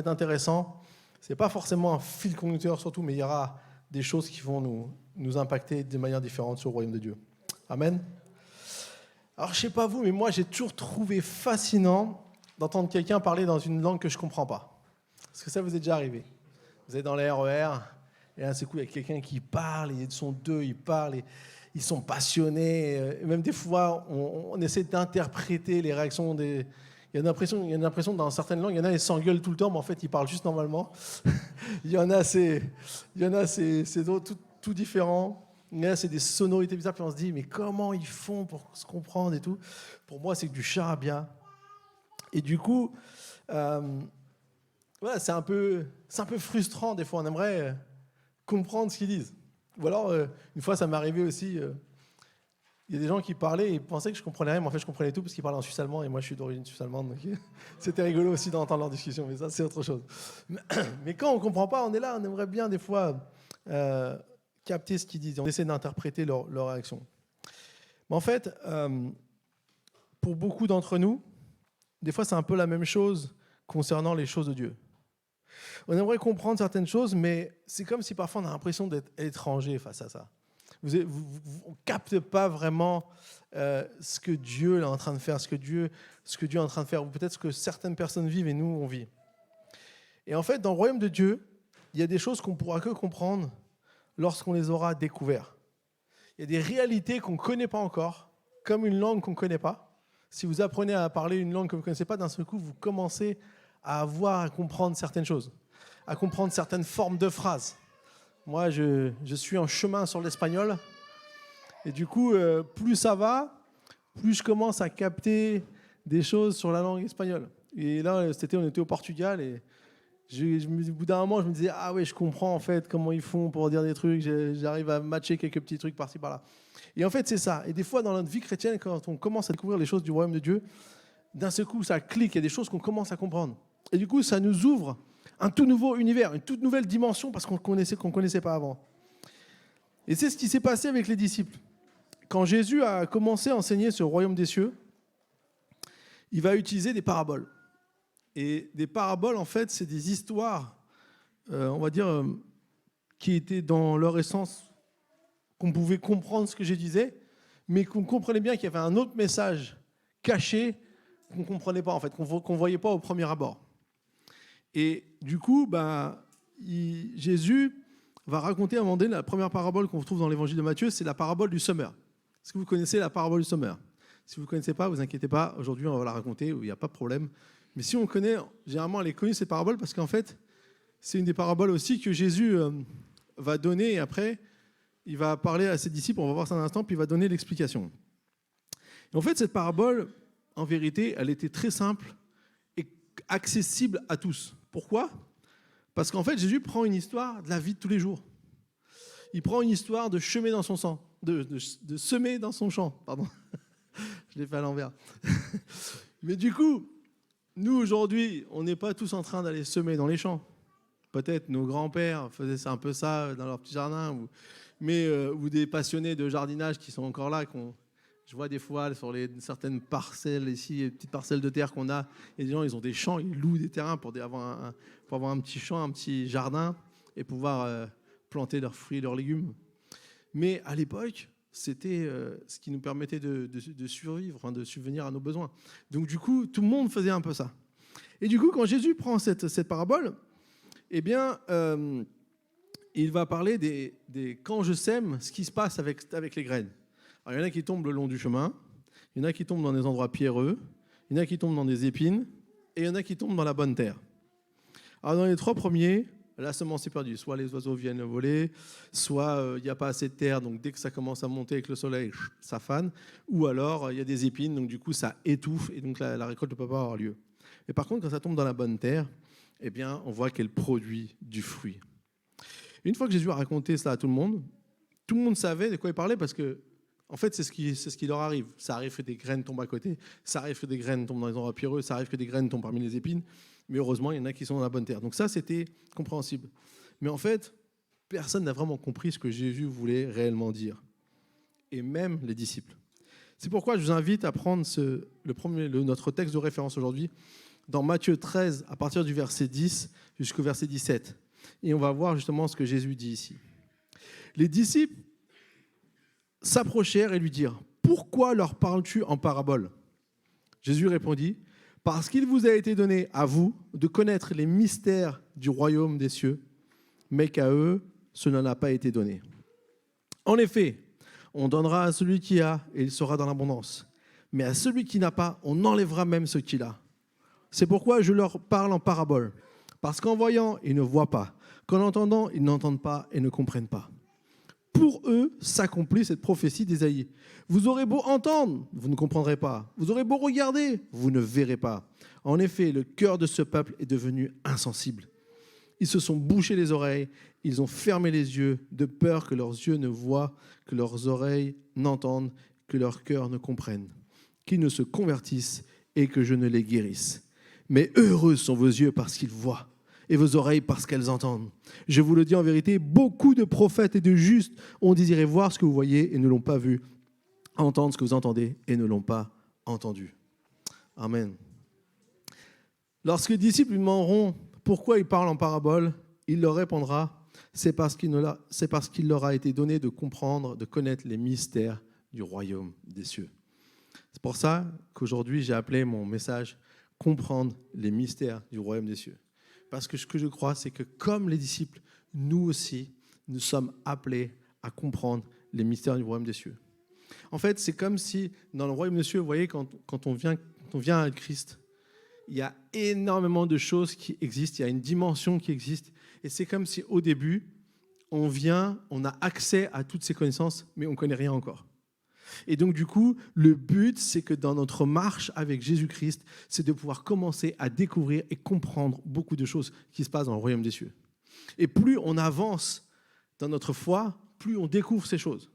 intéressant. C'est pas forcément un fil conducteur surtout, mais il y aura des choses qui vont nous impacter de manière différente sur le royaume de Dieu. Amen. Alors je sais pas vous, mais moi j'ai toujours trouvé fascinant d'entendre quelqu'un parler dans une langue que je comprends pas. Est-ce que ça vous est déjà arrivé? Vous êtes dans les RER, et d'un seul coup, il y a quelqu'un qui parle, ils sont 2, ils parlent, et ils sont passionnés. Et même des fois, on essaie d'interpréter les réactions des... Il y a une impression dans certaines langues, il y en a, ils s'engueulent tout le temps, mais en fait, ils parlent juste normalement. Il y en a, c'est tout différent. Il y en a, c'est des sonorités bizarres, puis on se dit, mais comment ils font pour se comprendre et tout? Pour moi, c'est que du charabia. Et du coup, voilà, c'est un peu frustrant, des fois, on aimerait comprendre ce qu'ils disent. Ou alors, une fois, ça m'est arrivé aussi, il y a des gens qui parlaient et ils pensaient que je comprenais rien, mais en fait, je comprenais tout parce qu'ils parlaient en suisse allemand et moi, je suis d'origine suisse allemande. Donc c'était rigolo aussi d'entendre leur discussion, mais ça, c'est autre chose. Mais quand on ne comprend pas, on est là, on aimerait bien, des fois, capter ce qu'ils disent. On essaie d'interpréter leur réaction. Mais en fait, pour beaucoup d'entre nous, des fois, c'est un peu la même chose concernant les choses de Dieu. On aimerait comprendre certaines choses, mais c'est comme si parfois on a l'impression d'être étranger face à ça. On ne capte pas vraiment ce que Dieu est en train de faire, ce que Dieu est en train de faire, ou peut-être ce que certaines personnes vivent et nous, on vit. Et en fait, dans le royaume de Dieu, il y a des choses qu'on ne pourra que comprendre lorsqu'on les aura découvertes. Il y a des réalités qu'on ne connaît pas encore, comme une langue qu'on ne connaît pas. Si vous apprenez à parler une langue que vous ne connaissez pas, d'un seul coup, vous commencez à comprendre certaines choses, à comprendre certaines formes de phrases. Moi, je suis en chemin sur l'espagnol. Et du coup, plus ça va, plus je commence à capter des choses sur la langue espagnole. Et là, cet été, on était au Portugal et Au bout d'un moment, je me disais, ah ouais, je comprends en fait comment ils font pour dire des trucs, j'arrive à matcher quelques petits trucs par-ci, par-là. Et en fait, c'est ça. Et des fois, dans notre vie chrétienne, quand on commence à découvrir les choses du royaume de Dieu, d'un seul coup, ça clique, il y a des choses qu'on commence à comprendre. Et du coup, ça nous ouvre un tout nouveau univers, une toute nouvelle dimension parce qu'on connaissait pas avant. Et c'est ce qui s'est passé avec les disciples. Quand Jésus a commencé à enseigner sur le royaume des cieux, il va utiliser des paraboles. Et des paraboles, en fait, c'est des histoires, on va dire, qui étaient dans leur essence, qu'on pouvait comprendre ce que je disais, mais qu'on comprenait bien qu'il y avait un autre message caché qu'on ne comprenait pas, en fait, qu'on ne voyait pas au premier abord. Et du coup, Jésus va raconter à un moment donné la première parabole qu'on trouve dans l'évangile de Matthieu, c'est la parabole du semeur. Est-ce que vous connaissez la parabole du semeur? Si vous ne connaissez pas, vous inquiétez pas, aujourd'hui on va la raconter, il n'y a pas de problème. Mais si on connaît, généralement elle est connue cette parabole parce qu'en fait, c'est une des paraboles aussi que Jésus va donner et après, il va parler à ses disciples, on va voir ça un instant, puis il va donner l'explication. Et en fait, cette parabole, en vérité, elle était très simple et accessible à tous. Pourquoi ? Parce qu'en fait, Jésus prend une histoire de la vie de tous les jours. Il prend une histoire de semer dans son sang, de semer dans son champ, pardon. Je l'ai fait à l'envers. Mais du coup, nous aujourd'hui, on n'est pas tous en train d'aller semer dans les champs. Peut-être nos grands-pères faisaient un peu ça dans leur petit jardin, ou des passionnés de jardinage qui sont encore là, je vois des fois sur certaines parcelles ici, les petites parcelles de terre qu'on a, et des gens, ils ont des champs, ils louent des terrains pour avoir un petit champ, un petit jardin, et pouvoir planter leurs fruits et leurs légumes. Mais à l'époque, c'était ce qui nous permettait de survivre, de subvenir à nos besoins. Donc du coup, tout le monde faisait un peu ça. Et du coup, quand Jésus prend cette parabole, eh bien, il va parler des quand je sème, ce qui se passe avec les graines. Alors, il y en a qui tombent le long du chemin, il y en a qui tombent dans des endroits pierreux, il y en a qui tombent dans des épines, et il y en a qui tombent dans la bonne terre. Alors dans les 3 premiers, la semence est perdue. Soit les oiseaux viennent le voler, soit il n'y a pas assez de terre, donc dès que ça commence à monter avec le soleil, ça fane, ou alors il y a des épines, donc du coup ça étouffe, et donc la récolte ne peut pas avoir lieu. Et par contre, quand ça tombe dans la bonne terre, eh bien, on voit qu'elle produit du fruit. Une fois que Jésus a raconté ça à tout le monde savait de quoi il parlait parce que, en fait, c'est ce qui leur arrive. Ça arrive que des graines tombent à côté, ça arrive que des graines tombent dans les endroits pierreux, ça arrive que des graines tombent parmi les épines, mais heureusement, il y en a qui sont dans la bonne terre. Donc ça, c'était compréhensible. Mais en fait, personne n'a vraiment compris ce que Jésus voulait réellement dire. Et même les disciples. C'est pourquoi je vous invite à prendre notre texte de référence aujourd'hui, dans Matthieu 13, à partir du verset 10 jusqu'au verset 17. Et on va voir justement ce que Jésus dit ici. Les disciples s'approchèrent et lui dirent « Pourquoi leur parles-tu en parabole ?» Jésus répondit « Parce qu'il vous a été donné à vous de connaître les mystères du royaume des cieux, mais qu'à eux, ce n'en a pas été donné. En effet, on donnera à celui qui a et il sera dans l'abondance. Mais à celui qui n'a pas, on enlèvera même ce qu'il a. C'est pourquoi je leur parle en parabole. Parce qu'en voyant, ils ne voient pas. Qu'en entendant, ils n'entendent pas et ne comprennent pas. Pour eux s'accomplit cette prophétie d'Ésaïe. Vous aurez beau entendre, vous ne comprendrez pas. Vous aurez beau regarder, vous ne verrez pas. En effet, le cœur de ce peuple est devenu insensible. Ils se sont bouchés les oreilles, ils ont fermé les yeux, de peur que leurs yeux ne voient, que leurs oreilles n'entendent, que leur cœur ne comprenne, qu'ils ne se convertissent et que je ne les guérisse. Mais heureux sont vos yeux parce qu'ils voient, et vos oreilles parce qu'elles entendent. Je vous le dis en vérité, beaucoup de prophètes et de justes ont désiré voir ce que vous voyez et ne l'ont pas vu, entendre ce que vous entendez et ne l'ont pas entendu. Amen. Lorsque les disciples lui demanderont pourquoi il parle en parabole, il leur répondra, c'est parce qu'il leur a été donné de comprendre, de connaître les mystères du royaume des cieux. C'est pour ça qu'aujourd'hui, j'ai appelé mon message « Comprendre les mystères du royaume des cieux ». Parce que ce que je crois, c'est que comme les disciples, nous aussi, nous sommes appelés à comprendre les mystères du royaume des cieux. En fait, c'est comme si, dans le royaume des cieux, vous voyez, quand on vient à Christ, il y a énormément de choses qui existent, il y a une dimension qui existe. Et c'est comme si, au début, on a accès à toutes ces connaissances, mais on ne connaît rien encore. Et donc, du coup, le but, c'est que dans notre marche avec Jésus-Christ, c'est de pouvoir commencer à découvrir et comprendre beaucoup de choses qui se passent dans le royaume des cieux. Et plus on avance dans notre foi, plus on découvre ces choses.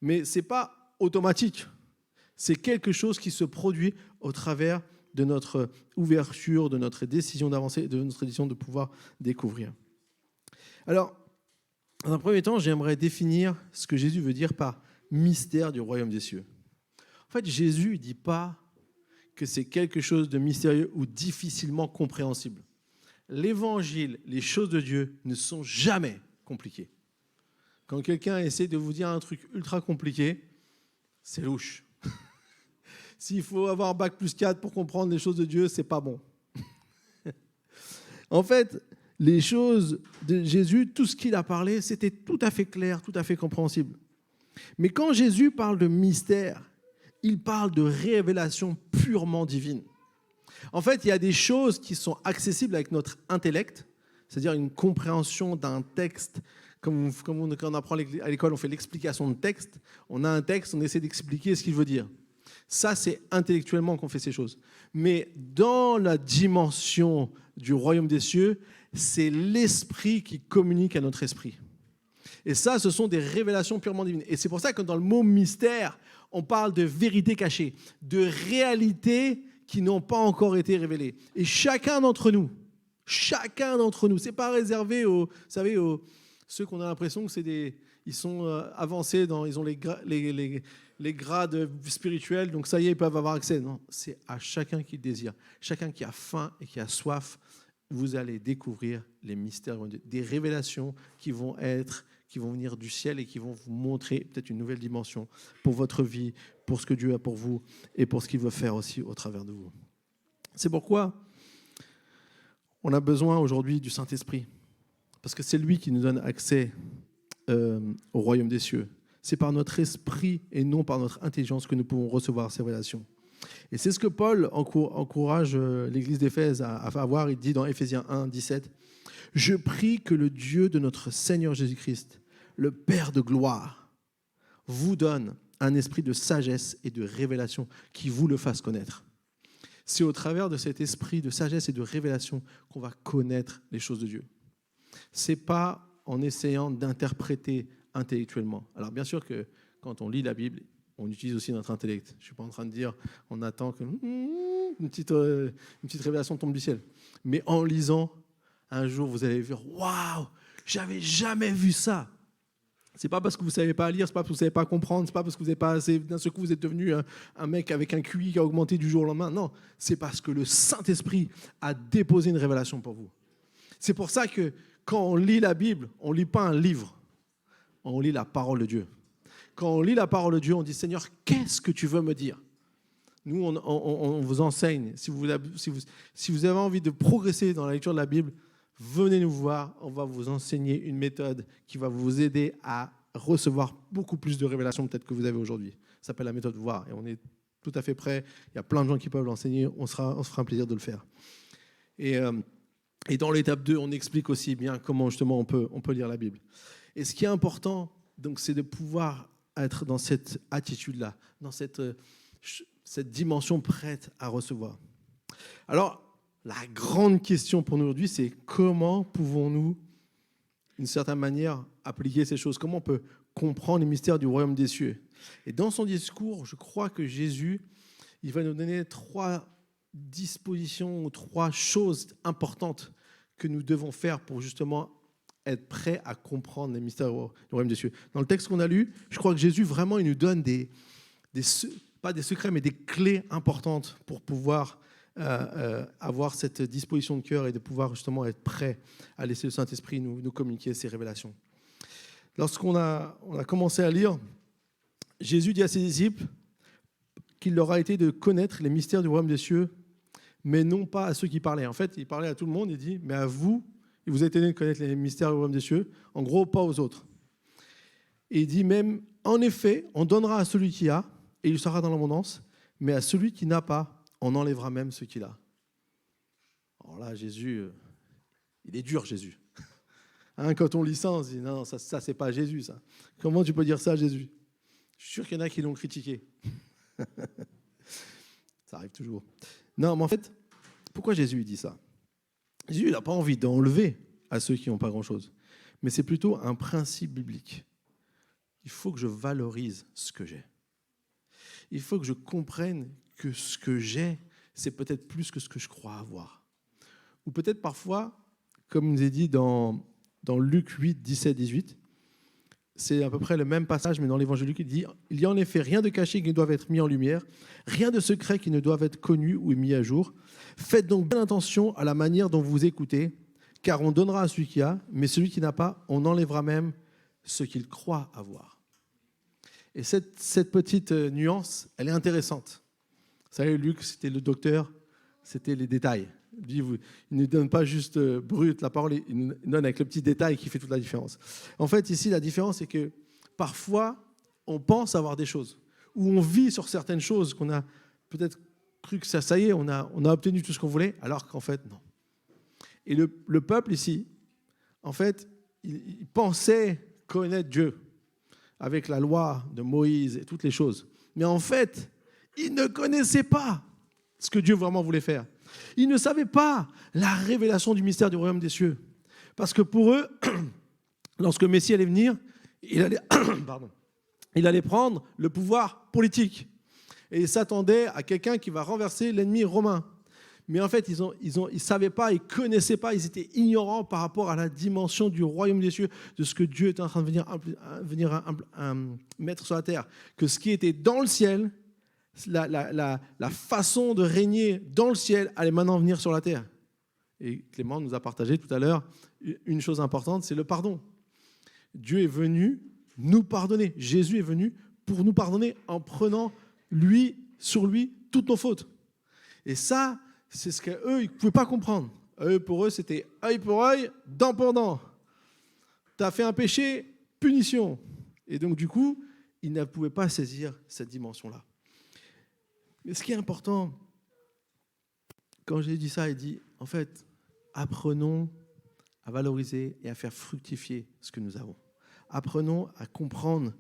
Mais ce n'est pas automatique. C'est quelque chose qui se produit au travers de notre ouverture, de notre décision d'avancer, de notre décision de pouvoir découvrir. Alors, dans un premier temps, j'aimerais définir ce que Jésus veut dire par mystère du royaume des cieux. En fait, Jésus ne dit pas que c'est quelque chose de mystérieux ou difficilement compréhensible. L'évangile, les choses de Dieu ne sont jamais compliquées. Quand quelqu'un essaie de vous dire un truc ultra compliqué, c'est louche. S'il faut avoir bac plus 4 pour comprendre les choses de Dieu, c'est pas bon. En fait, les choses de Jésus, tout ce qu'il a parlé, c'était tout à fait clair, tout à fait compréhensible. Mais quand Jésus parle de mystère, il parle de révélation purement divine. En fait, il y a des choses qui sont accessibles avec notre intellect, c'est-à-dire une compréhension d'un texte. Quand on apprend à l'école, on fait l'explication de texte. On a un texte, on essaie d'expliquer ce qu'il veut dire. Ça, c'est intellectuellement qu'on fait ces choses. Mais dans la dimension du royaume des cieux, c'est l'esprit qui communique à notre esprit. Et ça, ce sont des révélations purement divines. Et c'est pour ça que dans le mot mystère, on parle de vérité cachée, de réalités qui n'ont pas encore été révélées. Et chacun d'entre nous, c'est pas réservé aux, vous savez, ceux qu'on a l'impression que ils sont avancés, ils ont les grades spirituels, donc ça y est, ils peuvent avoir accès. Non, c'est à chacun qui le désire, chacun qui a faim et qui a soif. Vous allez découvrir les mystères, des révélations qui vont venir du ciel et qui vont vous montrer peut-être une nouvelle dimension pour votre vie, pour ce que Dieu a pour vous et pour ce qu'il veut faire aussi au travers de vous. C'est pourquoi on a besoin aujourd'hui du Saint-Esprit, parce que c'est lui qui nous donne accès au royaume des cieux. C'est par notre esprit et non par notre intelligence que nous pouvons recevoir ces révélations. Et c'est ce que Paul encourage l'église d'Éphèse à avoir. Il dit dans Éphésiens 1, 17, « Je prie que le Dieu de notre Seigneur Jésus-Christ, le Père de gloire, vous donne un esprit de sagesse et de révélation qui vous le fasse connaître. » C'est au travers de cet esprit de sagesse et de révélation qu'on va connaître les choses de Dieu. Ce n'est pas en essayant d'interpréter intellectuellement. Alors bien sûr que quand on lit la Bible, on utilise aussi notre intellect. Je ne suis pas en train de dire on attend qu'une petite révélation tombe du ciel. Mais en lisant, un jour, vous allez voir, waouh, j'avais jamais vu ça. C'est pas parce que vous ne savez pas lire, c'est pas parce que vous ne savez pas comprendre, c'est pas parce que vous n'avez pas assez, d'un seul coup vous êtes devenu un mec avec un QI qui a augmenté du jour au lendemain. Non, c'est parce que le Saint-Esprit a déposé une révélation pour vous. C'est pour ça que quand on lit la Bible, on ne lit pas un livre, on lit la parole de Dieu. Quand on lit la parole de Dieu, on dit, Seigneur, qu'est-ce que tu veux me dire ? Nous, on vous enseigne. Si vous avez envie de progresser dans la lecture de la Bible, venez nous voir. On va vous enseigner une méthode qui va vous aider à recevoir beaucoup plus de révélations peut-être que vous avez aujourd'hui. Ça s'appelle la méthode voir. Et on est tout à fait prêt. Il y a plein de gens qui peuvent l'enseigner. On se fera un plaisir de le faire. Et dans l'étape 2, on explique aussi bien comment justement on peut lire la Bible. Et ce qui est important, donc, c'est de pouvoir être dans cette attitude-là, dans cette dimension prête à recevoir. Alors, la grande question pour nous aujourd'hui, c'est comment pouvons-nous, d'une certaine manière, appliquer ces choses ? Comment on peut comprendre les mystères du royaume des cieux ? Et dans son discours, je crois que Jésus, il va nous donner 3 dispositions ou 3 choses importantes que nous devons faire pour justement être prêts à comprendre les mystères du royaume des cieux. Dans le texte qu'on a lu, je crois que Jésus, vraiment, il nous donne pas des secrets, mais des clés importantes pour pouvoir avoir cette disposition de cœur et de pouvoir justement être prêt à laisser le Saint-Esprit nous communiquer ces révélations. Lorsqu'on a commencé à lire, Jésus dit à ses disciples qu'il leur a été de connaître les mystères du royaume des cieux, mais non pas à ceux qui parlaient. En fait, il parlait à tout le monde, il dit, mais à vous, il vous a été donné de connaître les mystères du royaume des cieux, en gros, pas aux autres. Et il dit même, en effet, on donnera à celui qui a, et il sera dans l'abondance, mais à celui qui n'a pas, on enlèvera même ce qu'il a. Alors là, Jésus, il est dur, Jésus. Quand on lit ça, on se dit, non, ça c'est pas Jésus, ça. Comment tu peux dire ça à Jésus ? Je suis sûr qu'il y en a qui l'ont critiqué. Ça arrive toujours. Non, mais en fait, pourquoi Jésus dit ça? Jésus n'a pas envie d'enlever à ceux qui n'ont pas grand-chose. Mais c'est plutôt un principe biblique. Il faut que je valorise ce que j'ai. Il faut que je comprenne que ce que j'ai, c'est peut-être plus que ce que je crois avoir. Ou peut-être parfois, comme il nous est dit dans Luc 8, 17, 18, c'est à peu près le même passage, mais dans l'évangile de Luc, il dit « Il y a en effet rien de caché qui ne doive être mis en lumière, rien de secret qui ne doive être connu ou mis à jour. Faites donc bien attention à la manière dont vous écoutez, car on donnera à celui qui a, mais celui qui n'a pas, on enlèvera même ce qu'il croit avoir. » Et cette petite nuance, elle est intéressante. Vous savez, Luc, c'était le docteur, c'était les détails. Il ne donne pas juste brut la parole, il nous donne avec le petit détail qui fait toute la différence. En fait, ici, la différence, c'est que parfois, on pense avoir des choses, ou on vit sur certaines choses qu'on a peut-être cru que ça y est, on a obtenu tout ce qu'on voulait, alors qu'en fait, non. Et le peuple ici, en fait, il pensait connaître Dieu avec la loi de Moïse et toutes les choses. Mais en fait, ils ne connaissaient pas ce que Dieu vraiment voulait faire. Ils ne savaient pas la révélation du mystère du royaume des cieux. Parce que pour eux, lorsque le Messie allait venir, il allait prendre le pouvoir politique. Et ils s'attendaient à quelqu'un qui va renverser l'ennemi romain. Mais en fait, ils ne savaient pas, ils ne connaissaient pas, ils étaient ignorants par rapport à la dimension du royaume des cieux, de ce que Dieu était en train de venir mettre sur la terre. Que ce qui était dans le ciel, la façon de régner dans le ciel allait maintenant venir sur la terre. Et Clément nous a partagé tout à l'heure une chose importante, c'est le pardon. Dieu est venu nous pardonner. Jésus est venu pour nous pardonner en prenant sur lui toutes nos fautes. Et ça, c'est ce qu'eux, ils ne pouvaient pas comprendre. Pour eux, c'était œil pour œil, dent pour dent. Tu as fait un péché, punition. Et donc, du coup, ils ne pouvaient pas saisir cette dimension-là. Mais ce qui est important, quand j'ai dit ça, il dit, en fait, apprenons à valoriser et à faire fructifier ce que nous avons. Apprenons à comprendre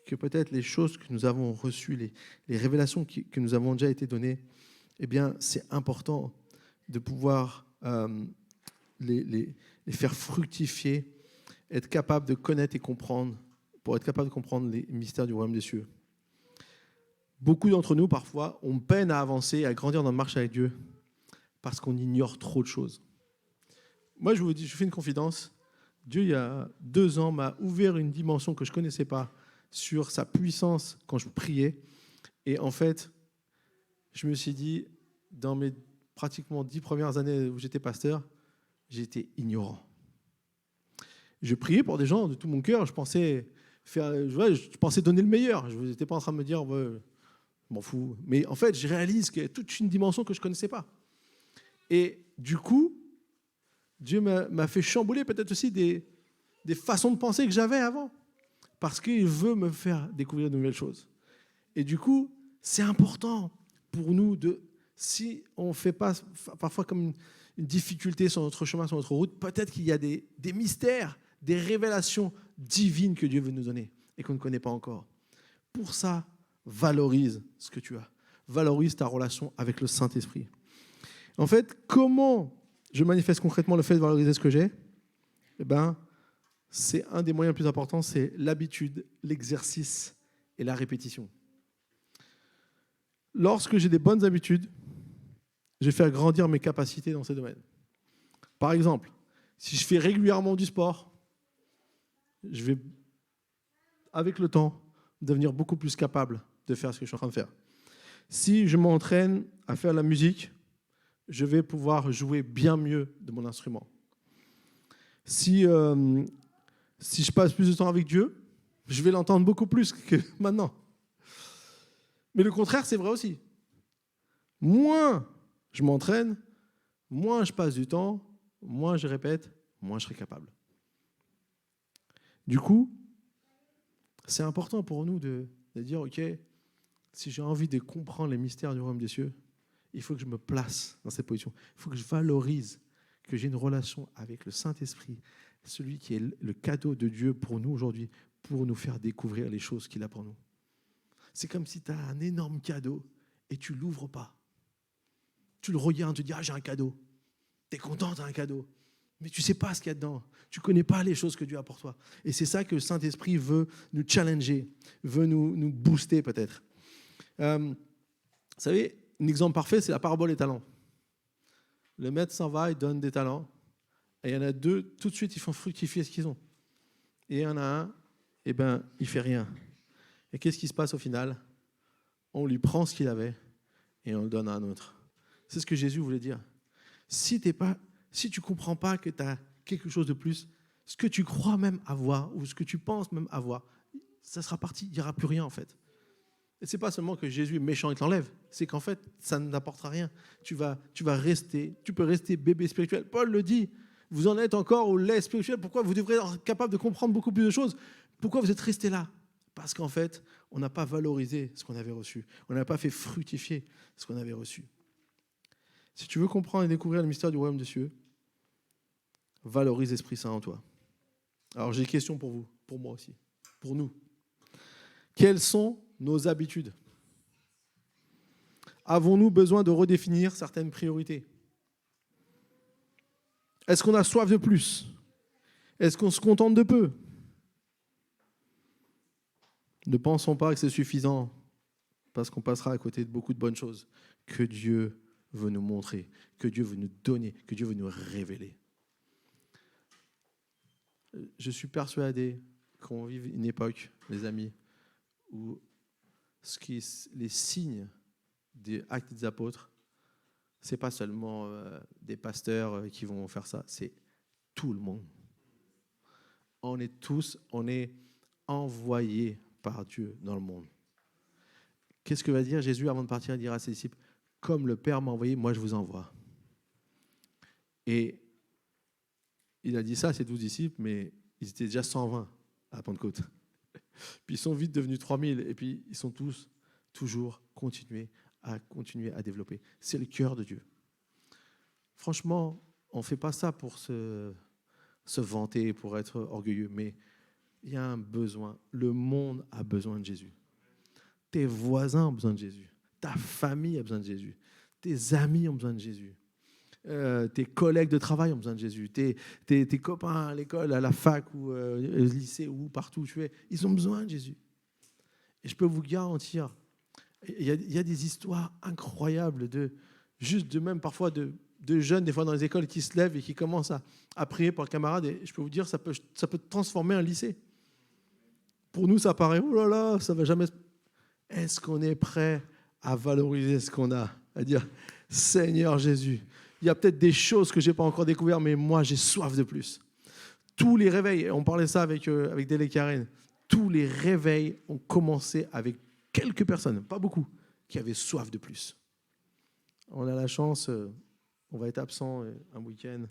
que peut-être les choses que nous avons reçues, les révélations que nous avons déjà été données, eh bien, c'est important de pouvoir les faire fructifier, être capable de connaître et comprendre, pour être capable de comprendre les mystères du royaume des cieux. Beaucoup d'entre nous, parfois, ont peine à avancer, à grandir dans la marche avec Dieu, parce qu'on ignore trop de choses. Moi, je vous dis, je fais une confidence. Dieu, il y a 2 ans, m'a ouvert une dimension que je ne connaissais pas sur sa puissance quand je priais. Et en fait, je me suis dit, dans mes pratiquement 10 premières années où j'étais pasteur, j'étais ignorant. Je priais pour des gens de tout mon cœur. Je pensais donner le meilleur. Je n'étais pas en train de me dire, ouais, je m'en fous. Mais en fait, je réalise qu'il y a toute une dimension que je ne connaissais pas. Et du coup, Dieu m'a fait chambouler peut-être aussi des façons de penser que j'avais avant. Parce qu'il veut me faire découvrir de nouvelles choses. Et du coup, c'est important pour nous si on ne fait pas parfois comme une difficulté sur notre chemin, sur notre route, peut-être qu'il y a des mystères, des révélations divines que Dieu veut nous donner et qu'on ne connaît pas encore. Pour ça, valorise ce que tu as. Valorise ta relation avec le Saint-Esprit. En fait, comment je manifeste concrètement le fait de valoriser ce que j'ai ? Eh bien, c'est un des moyens les plus importants, c'est l'habitude, l'exercice et la répétition. Lorsque j'ai des bonnes habitudes, je vais faire grandir mes capacités dans ces domaines. Par exemple, si je fais régulièrement du sport, je vais, avec le temps, devenir beaucoup plus capable de faire ce que je suis en train de faire. Si je m'entraîne à faire la musique, je vais pouvoir jouer bien mieux de mon instrument. Si je passe plus de temps avec Dieu, je vais l'entendre beaucoup plus que maintenant. Mais le contraire, c'est vrai aussi. Moins je m'entraîne, moins je passe du temps, moins je répète, moins je serai capable. Du coup, c'est important pour nous de dire, OK, si j'ai envie de comprendre les mystères du royaume des cieux, il faut que je me place dans cette position. Il faut que je valorise que j'ai une relation avec le Saint-Esprit, celui qui est le cadeau de Dieu pour nous aujourd'hui, pour nous faire découvrir les choses qu'il a pour nous. C'est comme si tu as un énorme cadeau et tu ne l'ouvres pas. Tu le regardes, tu te dis, ah, j'ai un cadeau. Tu es content, tu as un cadeau. Mais tu ne sais pas ce qu'il y a dedans. Tu ne connais pas les choses que Dieu a pour toi. Et c'est ça que le Saint-Esprit veut nous challenger, veut nous booster peut-être. Vous savez, un exemple parfait, c'est la parabole des talents. Le maître s'en va, il donne des talents. Et il y en a deux, tout de suite, ils font fructifier ce qu'ils ont. Et il y en a un, il ne fait rien. Et qu'est-ce qui se passe au final? On lui prend ce qu'il avait et on le donne à un autre. C'est ce que Jésus voulait dire. Si tu ne comprends pas que tu as quelque chose de plus, ce que tu crois même avoir ou ce que tu penses même avoir, ça sera parti, il n'y aura plus rien en fait. Et ce n'est pas seulement que Jésus est méchant et te l'enlève, c'est qu'en fait, ça n'apportera rien. Tu peux rester bébé spirituel. Paul le dit, vous en êtes encore au lait spirituel. Pourquoi vous devrez être capable de comprendre beaucoup plus de choses? Pourquoi vous êtes resté là? Parce qu'en fait, on n'a pas valorisé ce qu'on avait reçu. On n'a pas fait fructifier ce qu'on avait reçu. Si tu veux comprendre et découvrir le mystère du royaume des cieux, valorise l'Esprit Saint en toi. Alors j'ai une question pour vous, pour moi aussi, pour nous. Quelles sont nos habitudes? Avons-nous besoin de redéfinir certaines priorités? Est-ce qu'on a soif de plus? Est-ce qu'on se contente de peu? Ne pensons pas que c'est suffisant, parce qu'on passera à côté de beaucoup de bonnes choses que Dieu veut nous montrer, que Dieu veut nous donner, que Dieu veut nous révéler. Je suis persuadé qu'on vive une époque, les amis, où les signes des actes des apôtres, ce n'est pas seulement des pasteurs qui vont faire ça, c'est tout le monde. On est envoyés par Dieu dans le monde. Qu'est-ce que va dire Jésus avant de partir? Il dira à ses disciples, comme le Père m'a envoyé, moi je vous envoie. Et il a dit ça à ses 12 disciples, mais ils étaient déjà 120 à Pentecôte. Puis ils sont vite devenus 3000, et puis ils sont tous toujours continuer à développer. C'est le cœur de Dieu. Franchement, on ne fait pas ça pour se vanter, pour être orgueilleux, mais il y a un besoin. Le monde a besoin de Jésus. Tes voisins ont besoin de Jésus. Ta famille a besoin de Jésus. Tes amis ont besoin de Jésus. Tes collègues de travail ont besoin de Jésus. Tes copains à l'école, à la fac ou au lycée ou partout où tu es, ils ont besoin de Jésus. Et je peux vous garantir, il y a des histoires incroyables même parfois de jeunes, des fois dans les écoles, qui se lèvent et qui commencent à prier pour le camarade. Et je peux vous dire, ça peut transformer un lycée. Pour nous, ça paraît, oh là là, ça va jamais. Est-ce qu'on est prêt à valoriser ce qu'on a? À dire, Seigneur Jésus, il y a peut-être des choses que je n'ai pas encore découvertes, mais moi, j'ai soif de plus. Tous les réveils, on parlait ça avec Délé et Karen, tous les réveils ont commencé avec quelques personnes, pas beaucoup, qui avaient soif de plus. On a la chance, on va être absent un week-end,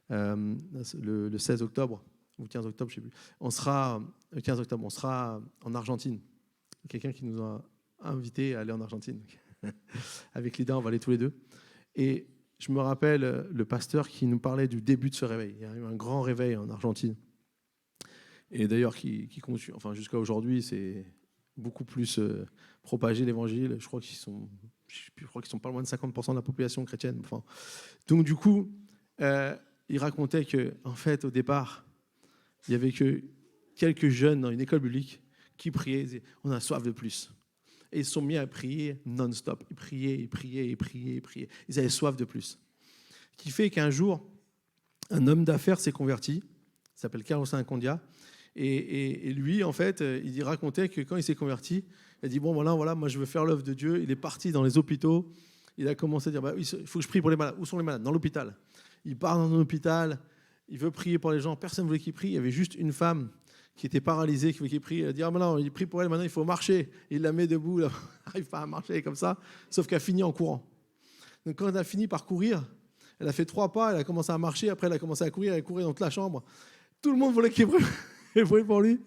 le 16 octobre, ou 15 octobre, je ne sais plus. Le 15 octobre, on sera en Argentine. Quelqu'un qui nous a invités à aller en Argentine. Avec Lida, on va aller tous les deux. Et je me rappelle le pasteur qui nous parlait du début de ce réveil. Il y a eu un grand réveil en Argentine. Et d'ailleurs, qui continue, enfin, jusqu'à aujourd'hui, c'est beaucoup plus propagé l'évangile. Je crois qu'ils sont pas loin de 50% de la population chrétienne. Enfin, donc du coup, il racontait qu'en fait, au départ, il n'y avait que quelques jeunes dans une école biblique qui priaient, ils disaient, on a soif de plus. Et ils se sont mis à prier non-stop. Ils priaient. Ils avaient soif de plus. Ce qui fait qu'un jour, un homme d'affaires s'est converti. Il s'appelle Carlos Ancondia. Et lui, en fait, il racontait que quand il s'est converti, il a dit, bon, voilà, moi je veux faire l'œuvre de Dieu. Il est parti dans les hôpitaux. Il a commencé à dire, il faut que je prie pour les malades. Où sont les malades? Dans l'hôpital. Il part dans un hôpital. Il veut prier pour les gens. Personne ne voulait qu'il prie. Il y avait juste une femme qui était paralysée, qui voulait qu'il prie. Elle a dit, maintenant, il prie pour elle, maintenant il faut marcher. Il la met debout, elle n'arrive pas à marcher comme ça, sauf qu'elle finit en courant. Donc quand elle a fini par courir, elle a fait 3 pas, elle a commencé à marcher, après elle a commencé à courir, elle a couru dans toute la chambre. Tout le monde voulait qu'il prie pour lui.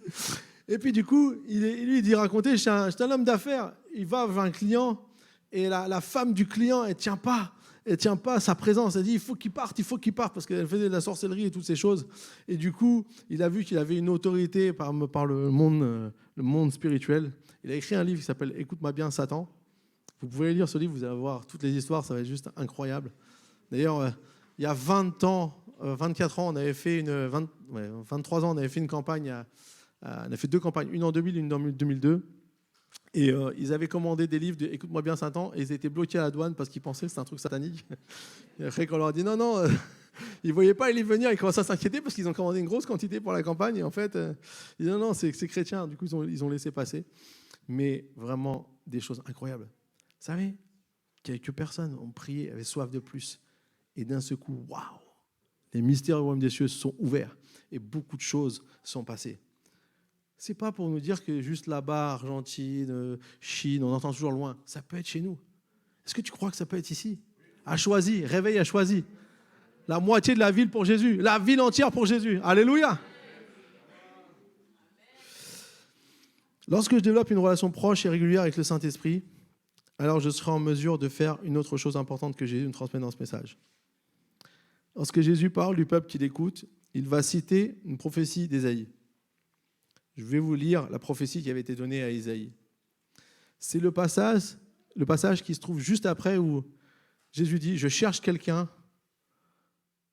Et puis du coup, il dit raconter, j'étais un homme d'affaires, il va vers un client, et la femme du client, elle tient pas sa présence. Elle dit, il faut qu'il parte, parce qu'elle faisait de la sorcellerie et toutes ces choses. Et du coup, il a vu qu'il avait une autorité par le monde spirituel. Il a écrit un livre qui s'appelle « Écoute-moi bien, Satan ». Vous pouvez lire ce livre, vous allez voir toutes les histoires, ça va être juste incroyable. D'ailleurs, il y a 24 ans, on avait fait 23 ans, on avait fait une campagne, on a fait 2 campagnes, une en 2000, une en 2002. Et ils avaient commandé des livres de « Écoute-moi bien, Satan » et ils étaient bloqués à la douane parce qu'ils pensaient que c'était un truc satanique. Et après, quand on leur a dit non, ils ne voyaient pas les livres venir, ils commençaient à s'inquiéter parce qu'ils ont commandé une grosse quantité pour la campagne. Et en fait, ils disaient non, c'est chrétien. Du coup, ils ont laissé passer. Mais vraiment, des choses incroyables. Vous savez, quelques personnes ont prié, avaient soif de plus. Et d'un seul coup, waouh, les mystères du royaume des cieux se sont ouverts et beaucoup de choses sont passées. Ce n'est pas pour nous dire que juste là-bas, Argentine, Chine, on entend toujours loin. Ça peut être chez nous. Est-ce que tu crois que ça peut être ici? À Choisy, Réveil à Choisy. La moitié de la ville pour Jésus. La ville entière pour Jésus. Alléluia. Lorsque je développe une relation proche et régulière avec le Saint-Esprit, alors je serai en mesure de faire une autre chose importante que Jésus me transmet dans ce message. Lorsque Jésus parle du peuple qui l'écoute, il va citer une prophétie d'Ésaïe. Je vais vous lire la prophétie qui avait été donnée à Ésaïe. C'est le passage qui se trouve juste après où Jésus dit « Je cherche quelqu'un,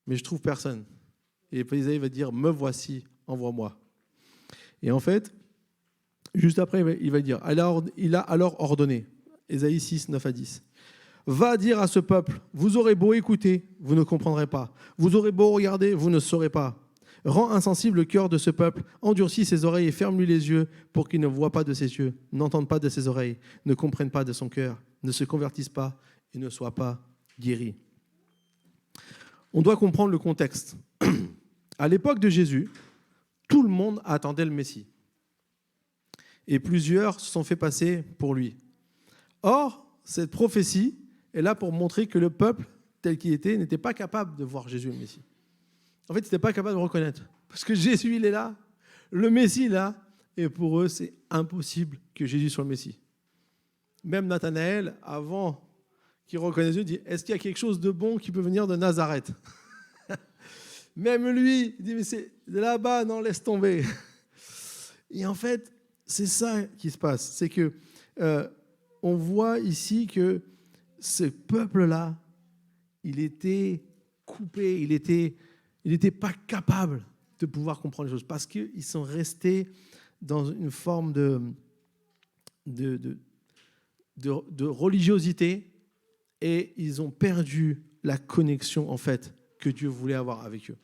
mais je ne trouve personne. » Et Ésaïe va dire « Me voici, envoie-moi. » Et en fait, juste après, il va dire « Il a alors ordonné. » Ésaïe 6, 9 à 10. « Va dire à ce peuple, vous aurez beau écouter, vous ne comprendrez pas. Vous aurez beau regarder, vous ne saurez pas. Rends insensible le cœur de ce peuple, endurcis ses oreilles et ferme-lui les yeux pour qu'il ne voie pas de ses yeux, n'entende pas de ses oreilles, ne comprenne pas de son cœur, ne se convertisse pas et ne soit pas guéri. » On doit comprendre le contexte. À l'époque de Jésus, tout le monde attendait le Messie. Et plusieurs se sont fait passer pour lui. Or, cette prophétie est là pour montrer que le peuple, tel qu'il était, n'était pas capable de voir Jésus le Messie. En fait, ils n'étaient pas capables de reconnaître. Parce que Jésus, il est là, le Messie est là, et pour eux, c'est impossible que Jésus soit le Messie. Même Nathanaël, avant qu'il reconnaisse Dieu, dit « Est-ce qu'il y a quelque chose de bon qui peut venir de Nazareth ?» Même lui, il dit « Mais c'est de là-bas, non, laisse tomber. » Et en fait, c'est ça qui se passe. C'est que on voit ici que ce peuple-là, il était coupé, il n'était pas capable de pouvoir comprendre les choses parce qu'ils sont restés dans une forme de religiosité et ils ont perdu la connexion en fait que Dieu voulait avoir avec eux.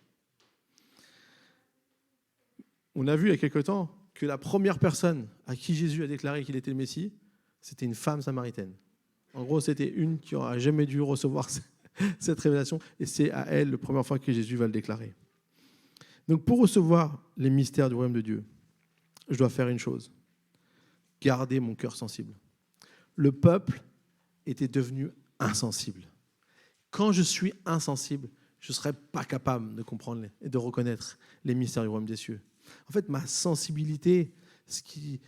On a vu il y a quelque temps que la première personne à qui Jésus a déclaré qu'il était le Messie, c'était une femme samaritaine. En gros, c'était une qui n'aurait jamais dû recevoir cette révélation et c'est à elle la première fois que Jésus va le déclarer. Donc pour recevoir les mystères du royaume de Dieu, je dois faire une chose, garder mon cœur sensible. Le peuple était devenu insensible. Quand je suis insensible, je ne serai pas capable de comprendre et de reconnaître les mystères du royaume des cieux. En fait, ma sensibilité, ce qui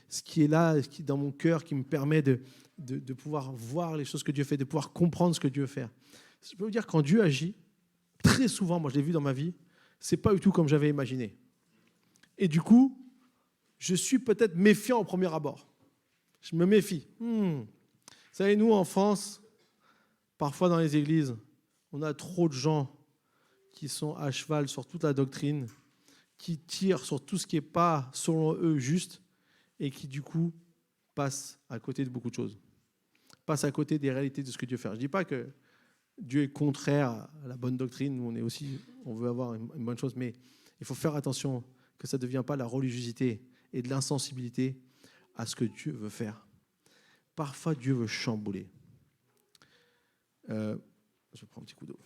est là, ce qui est dans mon cœur, qui me permet de pouvoir voir les choses que Dieu fait, de pouvoir comprendre ce que Dieu veut faire. Je peux vous dire, quand Dieu agit, très souvent, moi je l'ai vu dans ma vie, c'est pas du tout comme j'avais imaginé. Et du coup, je suis peut-être méfiant au premier abord. Je me méfie. Vous savez, nous, en France, parfois dans les églises, on a trop de gens qui sont à cheval sur toute la doctrine, qui tirent sur tout ce qui n'est pas, selon eux, juste, et qui, du coup, passent à côté de beaucoup de choses. Passent à côté des réalités de ce que Dieu fait. Je ne dis pas que Dieu est contraire à la bonne doctrine, nous, on veut avoir une bonne chose, mais il faut faire attention que ça ne devienne pas la religiosité et de l'insensibilité à ce que Dieu veut faire. Parfois, Dieu veut chambouler. Je prends un petit coup d'eau.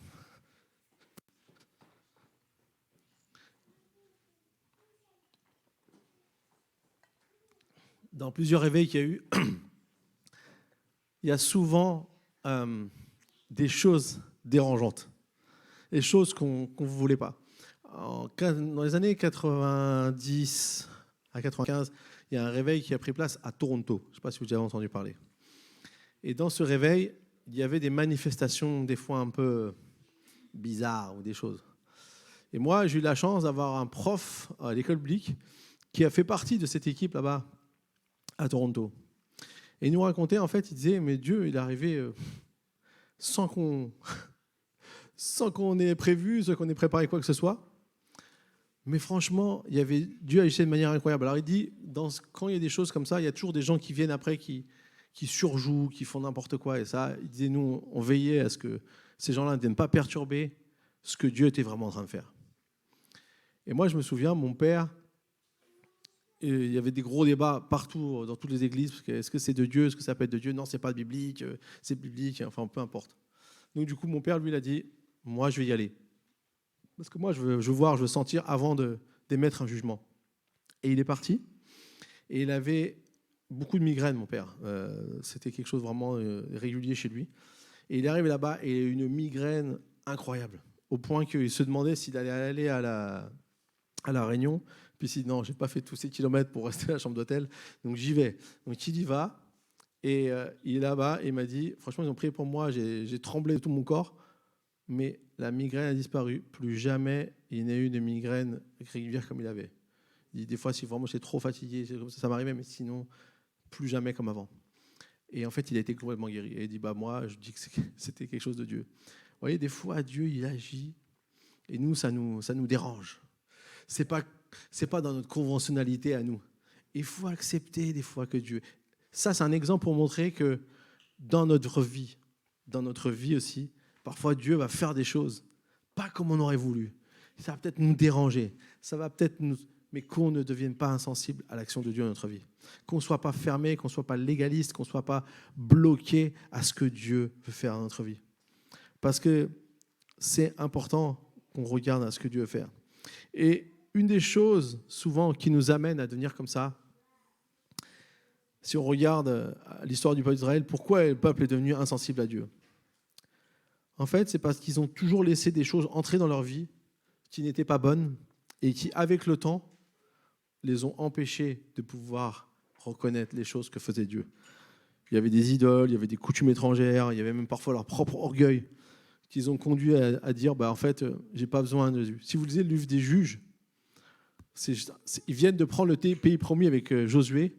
Dans plusieurs réveils qu'il y a eu, il y a souvent des choses dérangeantes, des choses qu'on ne voulait pas. Dans les années 90 à 95, il y a un réveil qui a pris place à Toronto. Je ne sais pas si vous avez entendu parler. Et dans ce réveil, il y avait des manifestations des fois un peu bizarres ou des choses. Et moi, j'ai eu la chance d'avoir un prof à l'école biblique qui a fait partie de cette équipe là-bas à Toronto. Et il nous racontait, en fait, il disait, mais Dieu, il est arrivé sans qu'on ait prévu, sans qu'on ait préparé quoi que ce soit. Mais franchement, Dieu agissait de manière incroyable. Alors il dit, quand il y a des choses comme ça, il y a toujours des gens qui viennent après, qui surjouent, qui font n'importe quoi. Et ça, il disait, nous, on veillait à ce que ces gens-là ne viennent pas perturber ce que Dieu était vraiment en train de faire. Et moi, je me souviens, mon père, il y avait des gros débats partout, dans toutes les églises. Parce que, est-ce que c'est de Dieu? Est-ce que ça peut être de Dieu? Non, c'est pas biblique, c'est biblique, enfin, peu importe. Donc du coup, mon père, lui, il a dit, moi, je vais y aller. Parce que moi, je veux sentir avant d'émettre un jugement. Et il est parti. Et il avait beaucoup de migraines, mon père. C'était quelque chose vraiment régulier chez lui. Et il est arrivé là-bas et il a eu une migraine incroyable. Au point qu'il se demandait s'il allait aller à la réunion. Puis il s'est dit, non, je n'ai pas fait tous ces kilomètres pour rester à la chambre d'hôtel. Donc j'y vais. Donc il y va. Et il est là-bas et il m'a dit, franchement, ils ont prié pour moi. J'ai tremblé de tout mon corps. Mais la migraine a disparu. Plus jamais il n'a eu de migraine régulière comme il avait. Il dit, des fois, si vraiment j'étais trop fatigué, ça m'arrivait, mais sinon, plus jamais comme avant. Et en fait, il a été complètement guéri. Et il dit, moi, je dis que c'était quelque chose de Dieu. Vous voyez, des fois, Dieu, il agit. Et nous, ça nous dérange. C'est pas dans notre conventionnalité à nous. Il faut accepter des fois que Dieu... Ça, c'est un exemple pour montrer que dans notre vie aussi, parfois, Dieu va faire des choses pas comme on aurait voulu. Ça va peut-être nous déranger. Ça va peut-être nous... Mais qu'on ne devienne pas insensible à l'action de Dieu dans notre vie. Qu'on ne soit pas fermé, qu'on ne soit pas légaliste, qu'on ne soit pas bloqué à ce que Dieu veut faire dans notre vie. Parce que c'est important qu'on regarde à ce que Dieu veut faire. Et une des choses, souvent, qui nous amène à devenir comme ça, si on regarde l'histoire du peuple d'Israël, pourquoi le peuple est devenu insensible à Dieu? En fait, c'est parce qu'ils ont toujours laissé des choses entrer dans leur vie qui n'étaient pas bonnes et qui, avec le temps, les ont empêchés de pouvoir reconnaître les choses que faisait Dieu. Il y avait des idoles, il y avait des coutumes étrangères, il y avait même parfois leur propre orgueil qu'ils ont conduit à dire, en fait, j'ai pas besoin de Dieu. Si vous lisez le livre des Juges, ils viennent de prendre le pays promis avec Josué,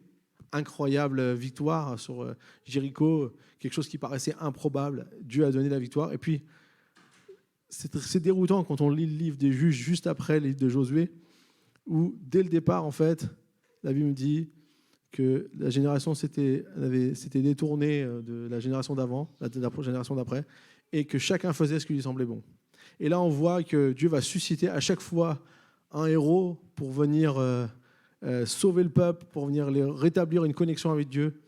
incroyable victoire sur Jéricho, quelque chose qui paraissait improbable. Dieu a donné la victoire. Et puis, c'est déroutant quand on lit le livre des Juges juste après le livre de Josué, où dès le départ, en fait, la Bible me dit que la génération s'était détournée de la génération d'avant, la génération d'après, et que chacun faisait ce qui lui semblait bon. Et là, on voit que Dieu va susciter à chaque fois un héros pour venir sauver le peuple, pour venir rétablir une connexion avec Dieu.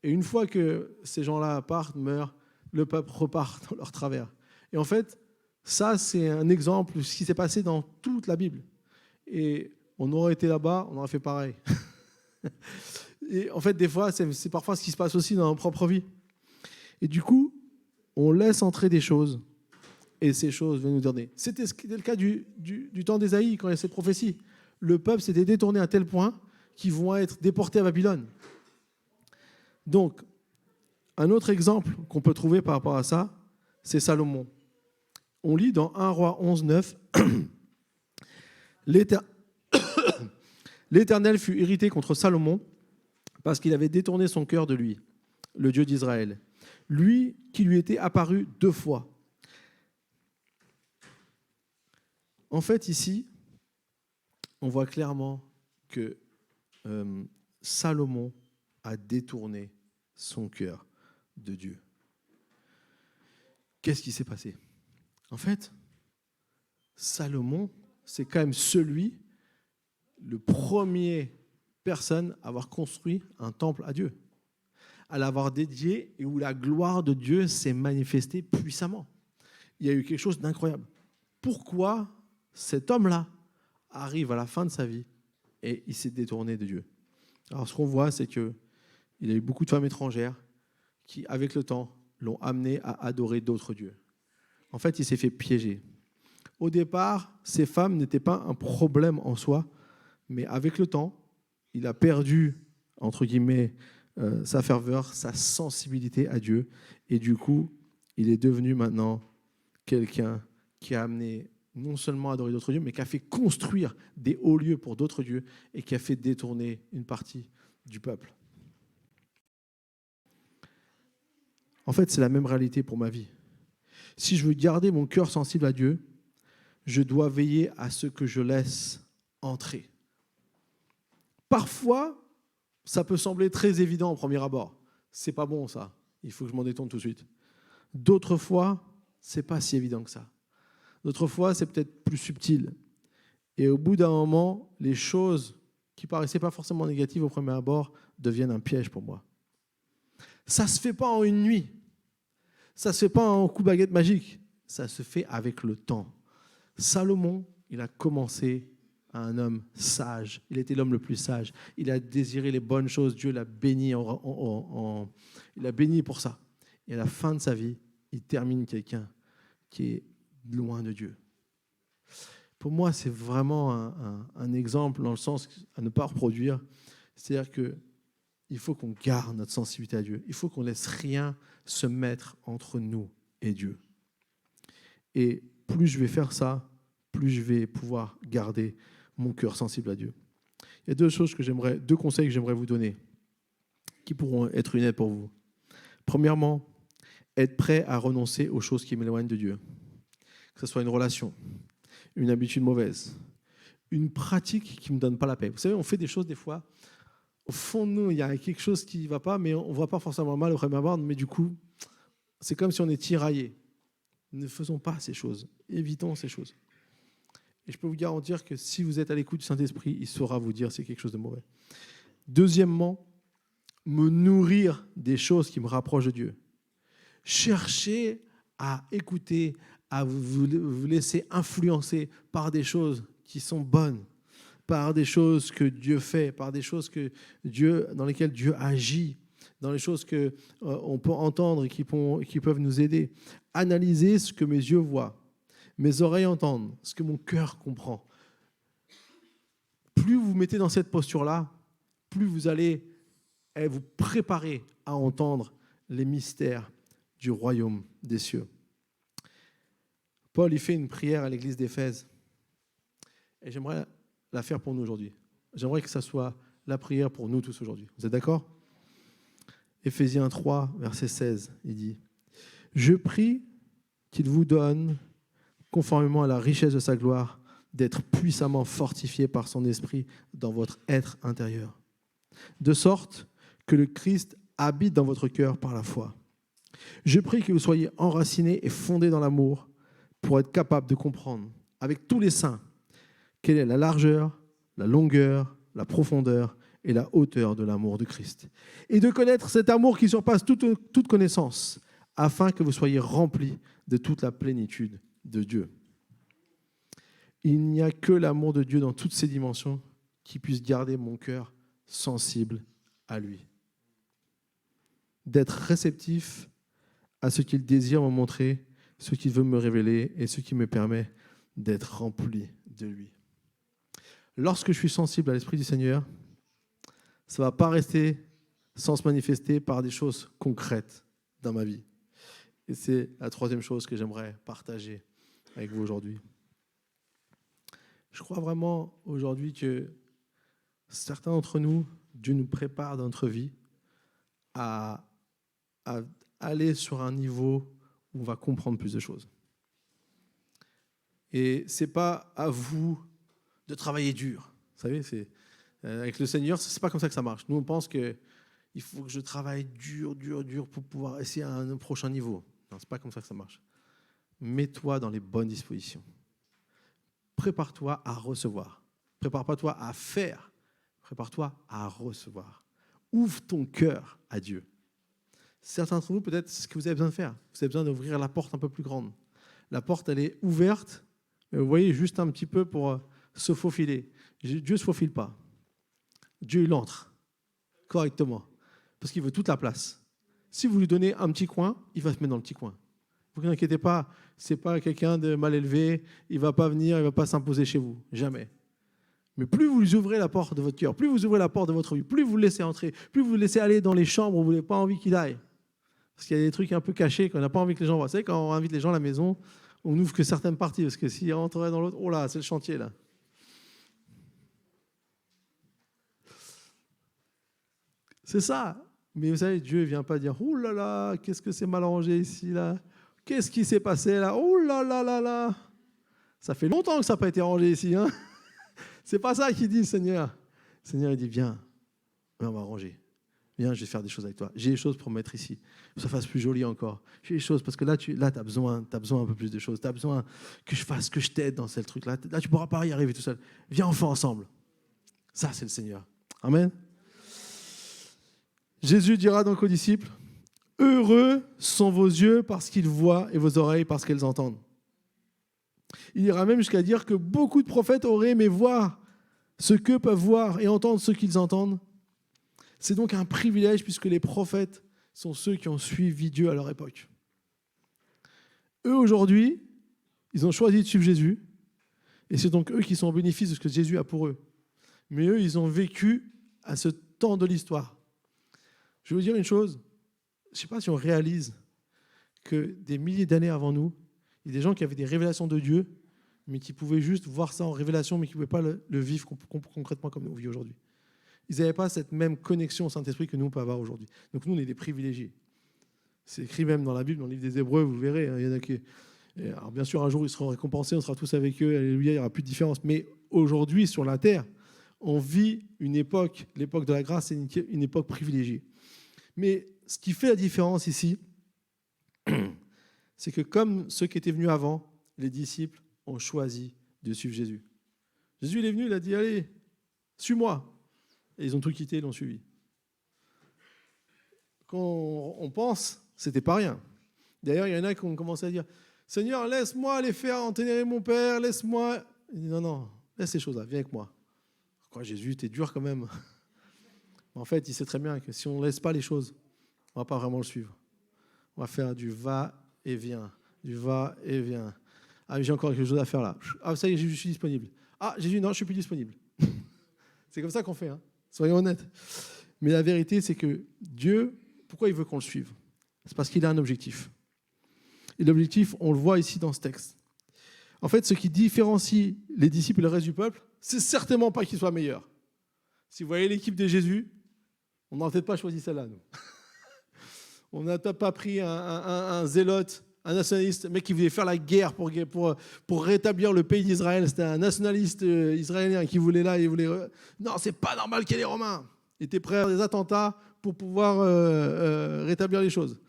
Et une fois que ces gens-là partent, meurent, le peuple repart dans leur travers. Et en fait, ça, c'est un exemple de ce qui s'est passé dans toute la Bible. Et on aurait été là-bas, on aurait fait pareil. Et en fait, des fois, c'est parfois ce qui se passe aussi dans notre propre vie. Et du coup, on laisse entrer des choses, et ces choses viennent nous donner. C'était le cas du temps d'Ésaïe, quand il y a cette prophétie. Le peuple s'était détourné à tel point qu'ils vont être déportés à Babylone. Donc, un autre exemple qu'on peut trouver par rapport à ça, c'est Salomon. On lit dans 1 Roi 11, 9, L'Éternel fut irrité contre Salomon parce qu'il avait détourné son cœur de lui, le Dieu d'Israël, lui qui lui était apparu 2 fois. En fait, ici, on voit clairement que Salomon a détourné son cœur de Dieu. Qu'est-ce qui s'est passé? En fait, Salomon, c'est quand même le premier personne à avoir construit un temple à Dieu, à l'avoir dédié et où la gloire de Dieu s'est manifestée puissamment. Il y a eu quelque chose d'incroyable. Pourquoi cet homme-là arrive à la fin de sa vie et il s'est détourné de Dieu? Alors, ce qu'on voit, c'est qu'il a eu beaucoup de femmes étrangères qui, avec le temps, l'ont amené à adorer d'autres dieux. En fait, il s'est fait piéger. Au départ, ces femmes n'étaient pas un problème en soi, mais avec le temps, il a perdu, entre guillemets, sa ferveur, sa sensibilité à Dieu. Et du coup, il est devenu maintenant quelqu'un qui a amené non seulement à adorer d'autres dieux, mais qui a fait construire des hauts lieux pour d'autres dieux et qui a fait détourner une partie du peuple. En fait, c'est la même réalité pour ma vie. Si je veux garder mon cœur sensible à Dieu, je dois veiller à ce que je laisse entrer. Parfois, ça peut sembler très évident au premier abord. C'est pas bon ça, il faut que je m'en détourne tout de suite. D'autres fois, c'est pas si évident que ça. D'autres fois, c'est peut-être plus subtil. Et au bout d'un moment, les choses qui paraissaient pas forcément négatives au premier abord deviennent un piège pour moi. Ça se fait pas en une nuit. Ça se fait pas en coup de baguette magique. Ça se fait avec le temps. Salomon, il a commencé à un homme sage. Il était l'homme le plus sage. Il a désiré les bonnes choses. Dieu l'a béni, il l'a béni pour ça. Et à la fin de sa vie, il termine quelqu'un qui est loin de Dieu. Pour moi, c'est vraiment un exemple dans le sens à ne pas reproduire. C'est-à-dire qu'il faut qu'on garde notre sensibilité à Dieu. Il faut qu'on ne laisse rien se mettre entre nous et Dieu. Et plus je vais faire ça, plus je vais pouvoir garder mon cœur sensible à Dieu. Il y a deux conseils que j'aimerais vous donner qui pourront être une aide pour vous. Premièrement, être prêt à renoncer aux choses qui m'éloignent de Dieu. Que ce soit une relation, une habitude mauvaise, une pratique qui ne me donne pas la paix. Vous savez, on fait des choses des fois, au fond de nous, il y a quelque chose qui ne va pas, mais on ne voit pas forcément mal au premier abord, mais du coup, c'est comme si on est tiraillé. Ne faisons pas ces choses, évitons ces choses. Et je peux vous garantir que si vous êtes à l'écoute du Saint-Esprit, il saura vous dire si c'est quelque chose de mauvais. Deuxièmement, me nourrir des choses qui me rapprochent de Dieu. Cherchez à écouter, à vous laisser influencer par des choses qui sont bonnes, par des choses que Dieu fait, par des choses dans lesquelles Dieu agit, dans les choses qu'on peut entendre et qui peuvent nous aider. Analysez ce que mes yeux voient, mes oreilles entendent, ce que mon cœur comprend. Plus vous vous mettez dans cette posture-là, plus vous allez vous préparer à entendre les mystères du royaume des cieux. Paul, il fait une prière à l'église d'Éphèse. Et j'aimerais la faire pour nous aujourd'hui. J'aimerais que ça soit la prière pour nous tous aujourd'hui. Vous êtes d'accord ? Éphésiens 3, verset 16, il dit « Je prie qu'il vous donne, conformément à la richesse de sa gloire, d'être puissamment fortifié par son esprit dans votre être intérieur, de sorte que le Christ habite dans votre cœur par la foi. Je prie que vous soyez enracinés et fondés dans l'amour pour être capables de comprendre, avec tous les saints, quelle est la largeur, la longueur, la profondeur et la hauteur de l'amour de Christ. Et de connaître cet amour qui surpasse toute connaissance, afin que vous soyez remplis de toute la plénitude de Dieu. » Il n'y a que l'amour de Dieu dans toutes ses dimensions qui puisse garder mon cœur sensible à lui. D'être réceptif à ce qu'il désire me montrer, ce qu'il veut me révéler et ce qui me permet d'être rempli de lui. Lorsque je suis sensible à l'Esprit du Seigneur, ça ne va pas rester sans se manifester par des choses concrètes dans ma vie. Et c'est la troisième chose que j'aimerais partager avec vous aujourd'hui. Je crois vraiment aujourd'hui que certains d'entre nous, Dieu nous prépare dans notre vie à aller sur un niveau où on va comprendre plus de choses. Et ce n'est pas à vous de travailler dur. Vous savez, avec le Seigneur, ce n'est pas comme ça que ça marche. Nous, on pense qu'il faut que je travaille dur pour pouvoir essayer un prochain niveau. Non, ce n'est pas comme ça que ça marche. Mets-toi dans les bonnes dispositions. Prépare-toi à recevoir. Prépare pas toi à faire. Prépare-toi à recevoir. Ouvre ton cœur à Dieu. Certains d'entre vous, peut-être, c'est ce que vous avez besoin de faire. Vous avez besoin d'ouvrir la porte un peu plus grande. La porte, elle est ouverte, mais vous voyez, juste un petit peu pour se faufiler. Dieu ne se faufile pas. Dieu, il entre correctement, parce qu'il veut toute la place. Si vous lui donnez un petit coin, il va se mettre dans le petit coin. Ne vous inquiétez pas, ce n'est pas quelqu'un de mal élevé, il ne va pas venir, il ne va pas s'imposer chez vous, jamais. Mais plus vous lui ouvrez la porte de votre cœur, plus vous ouvrez la porte de votre vie, plus vous le laissez entrer, plus vous le laissez aller dans les chambres où vous n'avez pas envie qu'il aille. Parce qu'il y a des trucs un peu cachés qu'on n'a pas envie que les gens voient. Vous savez, quand on invite les gens à la maison, on n'ouvre que certaines parties, parce que s'ils rentreraient dans l'autre, oh là, c'est le chantier là. C'est ça. Mais vous savez, Dieu ne vient pas dire « Oh là là, qu'est-ce que c'est mal rangé ici, là? Qu'est-ce qui s'est passé là? Oh là là là là !» Ça fait longtemps que ça n'a pas été rangé ici. Hein. C'est pas ça qu'il dit, le Seigneur. Le Seigneur, il dit « Viens, on va ranger. Viens, je vais faire des choses avec toi. J'ai des choses pour mettre ici. Que ça fasse plus joli encore. J'ai des choses parce que là, tu as besoin un peu plus de choses. Tu as besoin que je t'aide dans ce truc-là. Là, tu ne pourras pas y arriver tout seul. Viens, on fait ensemble. » Ça, c'est le Seigneur. Amen. Jésus dira donc aux disciples, « Heureux sont vos yeux parce qu'ils voient et vos oreilles parce qu'elles entendent. » Il ira même jusqu'à dire que beaucoup de prophètes auraient aimé voir ce qu'eux peuvent voir et entendre ce qu'ils entendent. C'est donc un privilège puisque les prophètes sont ceux qui ont suivi Dieu à leur époque. Eux, aujourd'hui, ils ont choisi de suivre Jésus et c'est donc eux qui sont au bénéfice de ce que Jésus a pour eux. Mais eux, ils ont vécu à ce temps de l'histoire. Je vais vous dire une chose, je ne sais pas si on réalise que des milliers d'années avant nous, il y a des gens qui avaient des révélations de Dieu, mais qui pouvaient juste voir ça en révélation, mais qui ne pouvaient pas le vivre concrètement comme nous vivons aujourd'hui. Ils n'avaient pas cette même connexion au Saint-Esprit que nous, on peut avoir aujourd'hui. Donc nous, on est des privilégiés. C'est écrit même dans la Bible, dans le livre des Hébreux, vous verrez. Hein, il y en a qui... Alors bien sûr, un jour, ils seront récompensés, on sera tous avec eux, alléluia, il n'y aura plus de différence. Mais aujourd'hui, sur la terre, on vit une époque, l'époque de la grâce, c'est une époque privilégiée. Mais ce qui fait la différence ici, c'est que comme ceux qui étaient venus avant, les disciples ont choisi de suivre Jésus. Jésus, il est venu, il a dit, allez, suis-moi. Et ils ont tout quitté, ils l'ont suivi. Quand on pense, c'était pas rien. D'ailleurs, il y en a qui ont commencé à dire, Seigneur, laisse-moi aller faire enterrer mon père, laisse-moi. Il dit, non, laisse ces choses-là, viens avec moi. Quoi, Jésus, t'es dur quand même. En fait, il sait très bien que si on ne laisse pas les choses, on ne va pas vraiment le suivre. On va faire du va-et-vient, du va-et-vient. Ah, j'ai encore quelque chose à faire là. Ah, ça y est, je suis disponible. Ah, Jésus, non, je ne suis plus disponible. C'est comme ça qu'on fait, hein. Soyons honnêtes. Mais la vérité, c'est que Dieu, pourquoi il veut qu'on le suive? C'est parce qu'il a un objectif. Et l'objectif, on le voit ici dans ce texte. En fait, ce qui différencie les disciples et le reste du peuple, c'est certainement pas qu'ils soient meilleurs. Si vous voyez l'équipe de Jésus, on n'aurait peut-être pas choisi celle-là, nous. On n'a peut-être pas pris un zélote, un nationaliste, un mec qui voulait faire la guerre pour rétablir le pays d'Israël. C'était un nationaliste israélien qui voulait là, il voulait... Non, c'est pas normal qu'il y ait les Romains. Il était prêt à des attentats pour pouvoir rétablir les choses.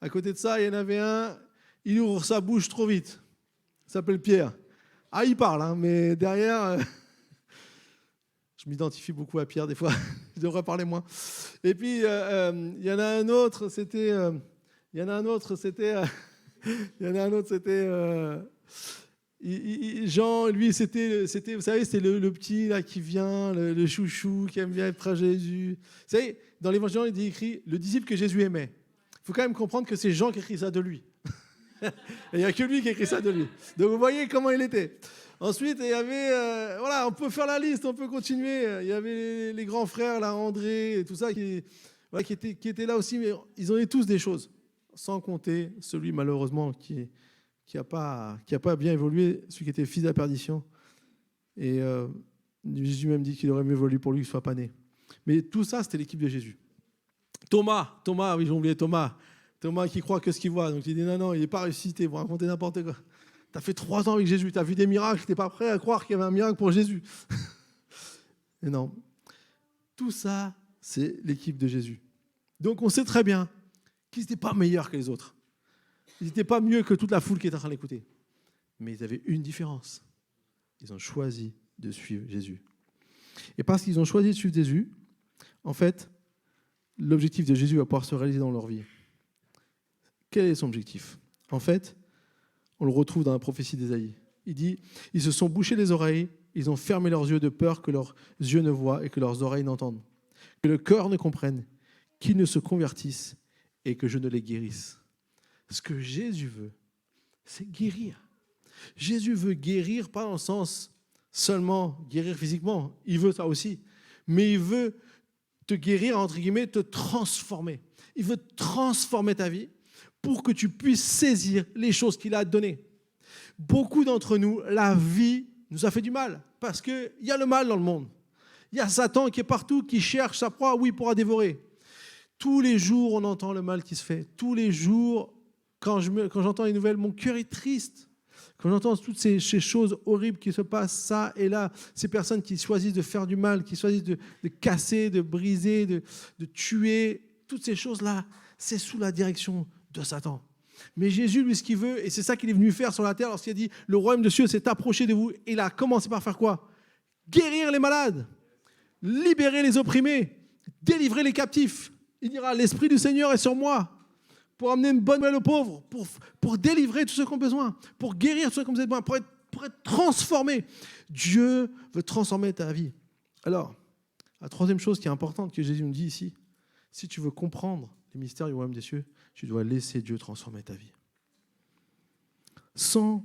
À côté de ça, il y en avait un, il ouvre sa bouche trop vite. Il s'appelle Pierre. Ah, il parle, hein, mais derrière... Je m'identifie beaucoup à Pierre des fois, je devrais parler moins. Et puis, il y en a un autre, c'était... Jean, lui, c'était, vous savez, c'était le petit là, qui vient, le chouchou, qui aime bien être près de Jésus. Vous savez, dans l'Évangile, il dit écrit le disciple que Jésus aimait. Il faut quand même comprendre que c'est Jean qui écrit ça de lui. Il n'y a que lui qui écrit ça de lui. Donc vous voyez comment il était. Ensuite, il y avait, voilà, on peut faire la liste, on peut continuer. Il y avait les grands frères, là, André, et tout ça, qui étaient là aussi, mais ils ont eu tous des choses. Sans compter celui, malheureusement, qui n'a pas bien évolué, celui qui était fils de la perdition. Et Jésus même dit qu'il aurait mieux valu pour lui qu'il ne soit pas né. Mais tout ça, c'était l'équipe de Jésus. Thomas, oui, j'ai oublié Thomas qui croit que ce qu'il voit. Donc il dit non, il n'est pas ressuscité, vous racontez n'importe quoi. Tu as fait 3 ans avec Jésus, tu as vu des miracles, tu n'es pas prêt à croire qu'il y avait un miracle pour Jésus. Et non. Tout ça, c'est l'équipe de Jésus. Donc on sait très bien qu'ils n'étaient pas meilleurs que les autres. Ils n'étaient pas mieux que toute la foule qui était en train d'écouter. Mais ils avaient une différence. Ils ont choisi de suivre Jésus. Et parce qu'ils ont choisi de suivre Jésus, en fait, l'objectif de Jésus va pouvoir se réaliser dans leur vie. Quel est son objectif? En fait, on le retrouve dans la prophétie d'Ésaïe. Il dit, ils se sont bouchés les oreilles, ils ont fermé leurs yeux de peur que leurs yeux ne voient et que leurs oreilles n'entendent, que le cœur ne comprenne, qu'ils ne se convertissent et que je ne les guérisse. Ce que Jésus veut, c'est guérir. Jésus veut guérir, pas dans le sens seulement guérir physiquement, il veut ça aussi, mais il veut te guérir, entre guillemets, te transformer. Il veut transformer ta vie pour que tu puisses saisir les choses qu'il a données. Beaucoup d'entre nous, la vie nous a fait du mal, parce qu'il y a le mal dans le monde. Il y a Satan qui est partout, qui cherche sa proie où il pourra dévorer. Tous les jours, on entend le mal qui se fait. Tous les jours, quand j'entends les nouvelles, mon cœur est triste. Quand j'entends toutes ces choses horribles qui se passent, ça et là, ces personnes qui choisissent de faire du mal, qui choisissent de casser, de briser, de tuer, toutes ces choses-là, c'est sous la direction de Satan. Mais Jésus, lui, ce qu'il veut, et c'est ça qu'il est venu faire sur la terre lorsqu'il a dit « Le royaume de Dieu s'est approché de vous », et il a commencé par faire quoi? Guérir les malades, libérer les opprimés, délivrer les captifs. Il dira « L'Esprit du Seigneur est sur moi » pour amener une bonne nouvelle aux pauvres, pour délivrer tous ceux qui ont besoin, pour guérir tous ceux qui ont besoin, pour être transformés. Dieu veut transformer ta vie. Alors, la troisième chose qui est importante que Jésus nous dit ici, si tu veux comprendre les mystères du royaume des cieux, tu dois laisser Dieu transformer ta vie. Sans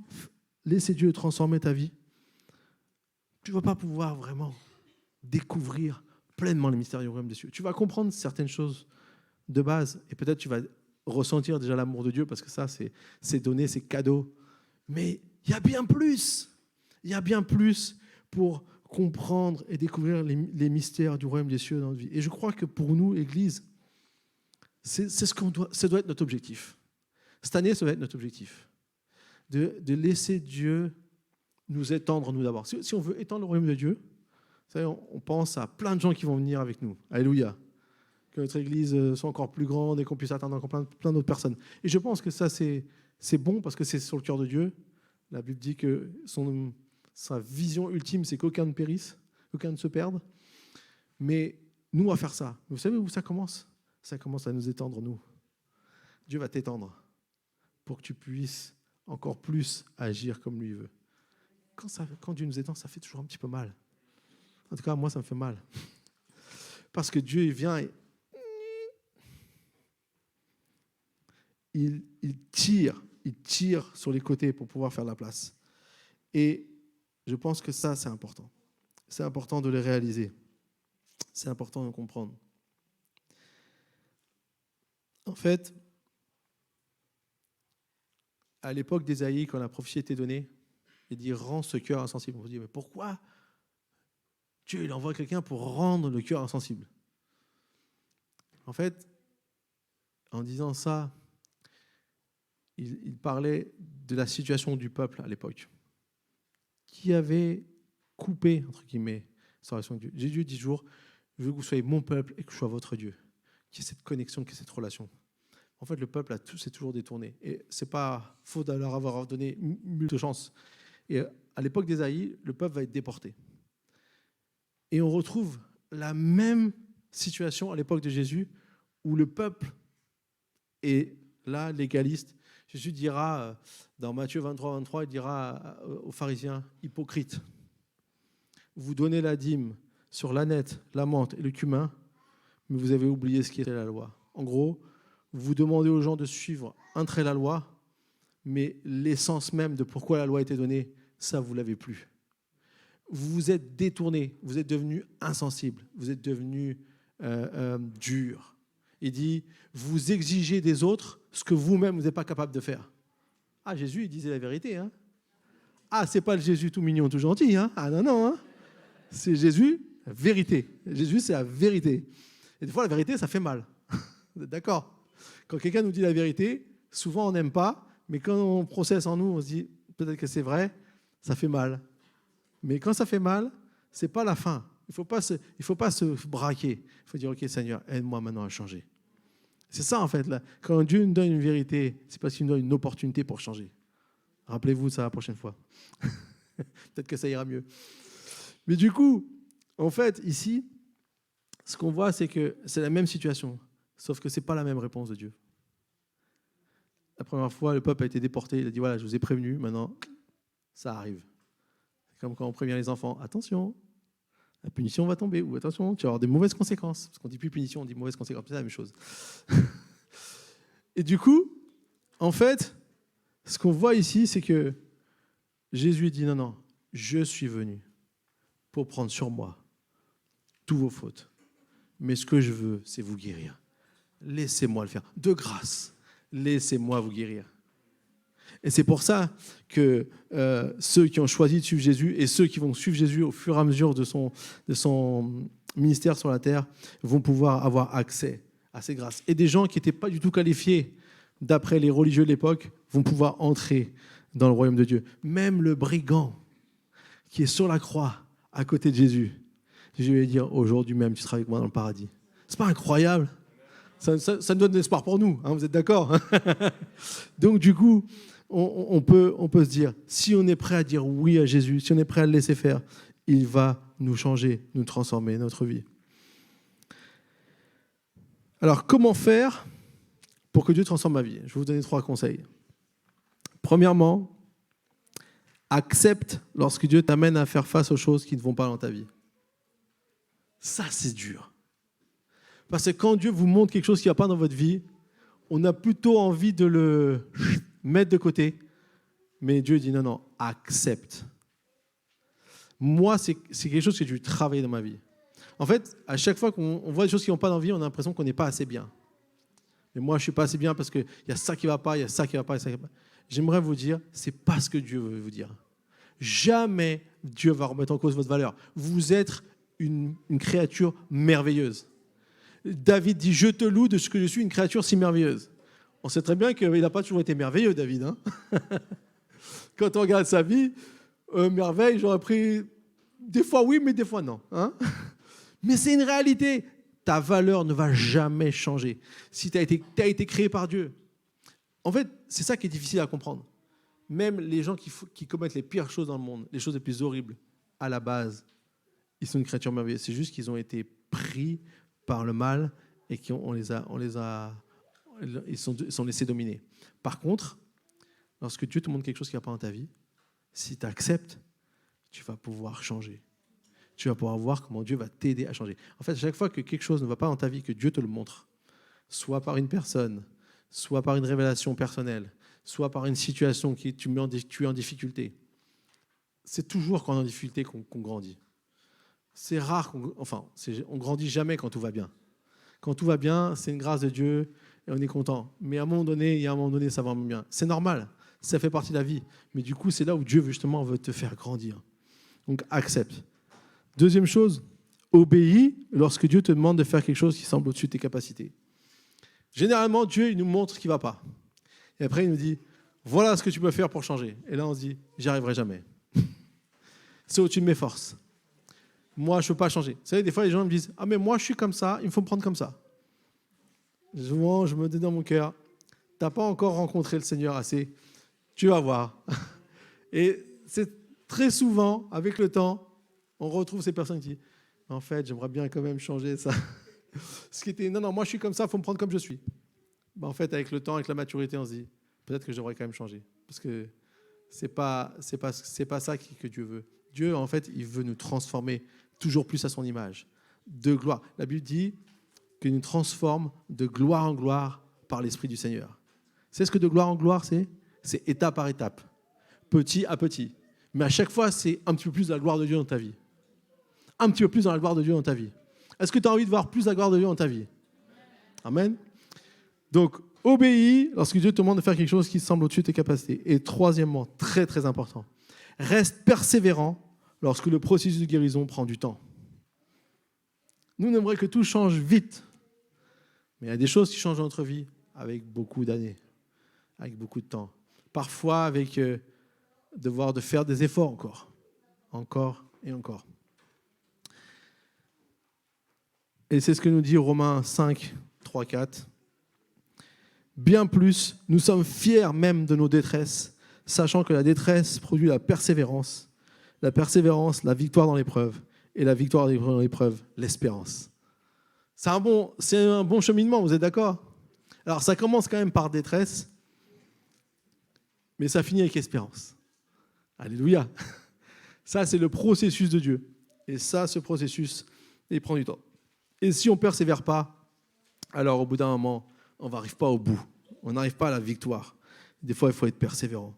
laisser Dieu transformer ta vie, tu ne vas pas pouvoir vraiment découvrir pleinement les mystères du royaume des cieux. Tu vas comprendre certaines choses de base et peut-être tu vas ressentir déjà l'amour de Dieu parce que ça, c'est donné, c'est cadeau. Mais il y a bien plus. Il y a bien plus pour comprendre et découvrir les mystères du royaume des cieux dans notre vie. Et je crois que pour nous, Église, ça doit être notre objectif. Cette année, ça va être notre objectif. De laisser Dieu nous étendre, nous d'abord. Si on veut étendre le royaume de Dieu, vous savez, on pense à plein de gens qui vont venir avec nous. Alléluia. Que notre Église soit encore plus grande et qu'on puisse atteindre encore plein d'autres personnes. Et je pense que ça, c'est bon parce que c'est sur le cœur de Dieu. La Bible dit que sa vision ultime, c'est qu'aucun ne périsse, qu'aucun ne se perde. Mais nous, on va faire ça. Vous savez où ça commence? Ça commence à nous étendre, nous. Dieu va t'étendre pour que tu puisses encore plus agir comme lui veut. Quand Dieu nous étend, ça fait toujours un petit peu mal. En tout cas, moi, ça me fait mal. Parce que Dieu, il vient et il tire sur les côtés pour pouvoir faire la place. Et je pense que ça, c'est important. C'est important de le réaliser. C'est important de comprendre. En fait, à l'époque d'Ésaïe, quand la prophétie était donnée, il dit « Rends ce cœur insensible ». On se dit « Mais pourquoi Dieu il envoie quelqu'un pour rendre le cœur insensible ?» En fait, en disant ça, il parlait de la situation du peuple à l'époque, qui avait coupé, entre guillemets, sa relation avec Dieu. Jésus dit toujours « Je veux que vous soyez mon peuple et que je sois votre Dieu ». Qu'il y ait cette connexion, qu'il y ait cette relation. En fait, le peuple s'est toujours détourné. Et ce n'est pas faute de leur avoir donné multiples chances. Et à l'époque d'Ésaïe, le peuple va être déporté. Et on retrouve la même situation à l'époque de Jésus, où le peuple est là, légaliste. Jésus dira, dans Matthieu 23, 23, il dira aux pharisiens, hypocrites, vous donnez la dîme sur l'ânette, la menthe et le cumin, mais vous avez oublié ce qui était la loi. En gros, vous demandez aux gens de suivre un trait la loi, mais l'essence même de pourquoi la loi a été donnée, ça, vous ne l'avez plus. Vous vous êtes détourné, vous êtes devenu insensible, vous êtes devenu dur. Il dit, vous exigez des autres ce que vous-même, vous n'êtes pas capable de faire. Ah, Jésus, il disait la vérité. Hein. Ah, c'est pas le Jésus tout mignon, tout gentil. Hein. Ah non, non. Hein. C'est Jésus, la vérité. Jésus, c'est la vérité. Et des fois, la vérité, ça fait mal. Vous êtes d'accord? Quand quelqu'un nous dit la vérité, souvent, on n'aime pas, mais quand on processe en nous, on se dit, peut-être que c'est vrai, ça fait mal. Mais quand ça fait mal, ce n'est pas la fin. Il ne faut pas se braquer. Il faut dire, OK, Seigneur, aide-moi maintenant à changer. C'est ça, en fait. Là. Quand Dieu nous donne une vérité, c'est parce qu'il nous donne une opportunité pour changer. Rappelez-vous ça la prochaine fois. Peut-être que ça ira mieux. Mais du coup, en fait, ici, ce qu'on voit, c'est que c'est la même situation, sauf que ce n'est pas la même réponse de Dieu. La première fois, le peuple a été déporté. Il a dit, voilà, je vous ai prévenu, maintenant, ça arrive. C'est comme quand on prévient les enfants, attention, la punition va tomber, ou attention, tu vas avoir des mauvaises conséquences. Parce qu'on ne dit plus punition, on dit mauvaises conséquences, c'est la même chose. Et du coup, en fait, ce qu'on voit ici, c'est que Jésus dit, non, non, je suis venu pour prendre sur moi tous vos fautes. Mais ce que je veux, c'est vous guérir. Laissez-moi le faire. De grâce, laissez-moi vous guérir. Et c'est pour ça que ceux qui ont choisi de suivre Jésus et ceux qui vont suivre Jésus au fur et à mesure de son ministère sur la terre vont pouvoir avoir accès à cette grâce. Et des gens qui n'étaient pas du tout qualifiés, d'après les religieux de l'époque, vont pouvoir entrer dans le royaume de Dieu. Même le brigand qui est sur la croix à côté de Jésus, Jésus va dire, aujourd'hui même, tu seras avec moi dans le paradis. C'est pas incroyable? Ça nous donne de l'espoir pour nous, hein, vous êtes d'accord? Donc du coup, on peut se dire, si on est prêt à dire oui à Jésus, si on est prêt à le laisser faire, il va nous changer, nous transformer notre vie. Alors, comment faire pour que Dieu transforme ma vie? Je vais vous donner 3 conseils. Premièrement, accepte lorsque Dieu t'amène à faire face aux choses qui ne vont pas dans ta vie. Ça, c'est dur. Parce que quand Dieu vous montre quelque chose qui ne va pas dans votre vie, on a plutôt envie de le mettre de côté. Mais Dieu dit non, accepte. Moi, c'est quelque chose que j'ai dû travailler dans ma vie. En fait, à chaque fois qu'on voit des choses qui n'ont pas dans la vie, on a l'impression qu'on n'est pas assez bien. Mais moi, je ne suis pas assez bien parce qu'il y a ça qui ne va pas, il y a ça qui ne va pas, il y a ça qui ne va pas. J'aimerais vous dire, ce n'est pas ce que Dieu veut vous dire. Jamais Dieu va remettre en cause votre valeur. Vous êtes une créature merveilleuse. David dit, je te loue de ce que je suis une créature si merveilleuse. On sait très bien qu'il n'a pas toujours été merveilleux, David. Hein. Quand on regarde sa vie, merveille, j'aurais pris... Des fois oui, mais des fois non. Hein. Mais c'est une réalité. Ta valeur ne va jamais changer. Si tu as été créé par Dieu. En fait, c'est ça qui est difficile à comprendre. Même les gens qui commettent les pires choses dans le monde, les choses les plus horribles, à la base, ils sont une créature merveilleuse. C'est juste qu'ils ont été pris par le mal et ils sont laissés dominer. Par contre, lorsque Dieu te montre quelque chose qui ne va pas dans ta vie, si tu acceptes, tu vas pouvoir changer. Tu vas pouvoir voir comment Dieu va t'aider à changer. En fait, à chaque fois que quelque chose ne va pas dans ta vie, que Dieu te le montre, soit par une personne, soit par une révélation personnelle, soit par une situation qui tu es en difficulté, c'est toujours quand on est en difficulté qu'on grandit. C'est rare on grandit jamais quand tout va bien. Quand tout va bien, c'est une grâce de Dieu et on est content. Mais à un moment donné, ça va moins bien. C'est normal, ça fait partie de la vie. Mais du coup, c'est là où Dieu justement veut te faire grandir. Donc, accepte. Deuxième chose, obéis lorsque Dieu te demande de faire quelque chose qui semble au-dessus de tes capacités. Généralement, Dieu, il nous montre ce qui ne va pas. Et après, il nous dit, voilà ce que tu peux faire pour changer. Et là, on se dit, j'y arriverai jamais. C'est au-dessus de mes forces. Moi, je ne peux pas changer. Vous savez, des fois, les gens me disent, ah mais moi, je suis comme ça, il faut me prendre comme ça. Souvent, je me dis dans mon cœur, tu n'as pas encore rencontré le Seigneur assez, tu vas voir. Et c'est très souvent, avec le temps, on retrouve ces personnes qui disent, en fait, j'aimerais bien quand même changer ça. Ce qui était, non, moi je suis comme ça, il faut me prendre comme je suis. En fait, avec le temps, avec la maturité, on se dit, peut-être que j'aimerais quand même changer. Parce que c'est pas ça que Dieu veut. Dieu, en fait, il veut nous transformer toujours plus à son image, de gloire. La Bible dit qu'il nous transforme de gloire en gloire par l'Esprit du Seigneur. C'est ce que de gloire en gloire, c'est? C'est étape par étape, petit à petit. Mais à chaque fois, c'est un petit peu plus de la gloire de Dieu dans ta vie. Un petit peu plus dans la gloire de Dieu dans ta vie. Est-ce que tu as envie de voir plus la gloire de Dieu dans ta vie? Amen. Donc, obéis lorsque Dieu te demande de faire quelque chose qui semble au-dessus de tes capacités. Et troisièmement, très très important, reste persévérant lorsque le processus de guérison prend du temps. Nous, on aimerait que tout change vite. Mais il y a des choses qui changent dans notre vie avec beaucoup d'années, avec beaucoup de temps. Parfois avec devoir de faire des efforts encore et encore. Et c'est ce que nous dit Romains 5, 3, 4. Bien plus, nous sommes fiers même de nos détresses, sachant que la détresse produit la persévérance, la victoire dans l'épreuve, et la victoire dans l'épreuve, l'espérance. C'est un bon cheminement, vous êtes d'accord? Alors ça commence quand même par détresse, mais ça finit avec espérance. Alléluia. Ça, c'est le processus de Dieu. Et ça, ce processus, il prend du temps. Et si on ne persévère pas, alors au bout d'un moment, on n'arrive pas au bout. On n'arrive pas à la victoire. Des fois, il faut être persévérant.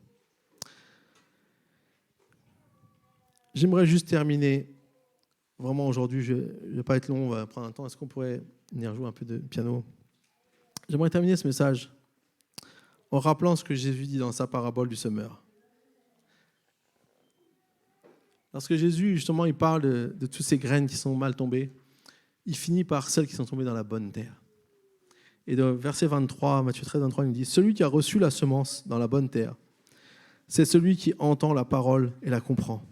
J'aimerais juste terminer. Vraiment, aujourd'hui, je ne vais pas être long, on va prendre un temps. Est-ce qu'on pourrait venir jouer un peu de piano? J'aimerais terminer ce message en rappelant ce que Jésus dit dans sa parabole du semeur. Lorsque Jésus, justement, il parle de toutes ces graines qui sont mal tombées, il finit par celles qui sont tombées dans la bonne terre. Et dans verset 23, Matthieu 13, 23, il nous dit « Celui qui a reçu la semence dans la bonne terre, c'est celui qui entend la parole et la comprend.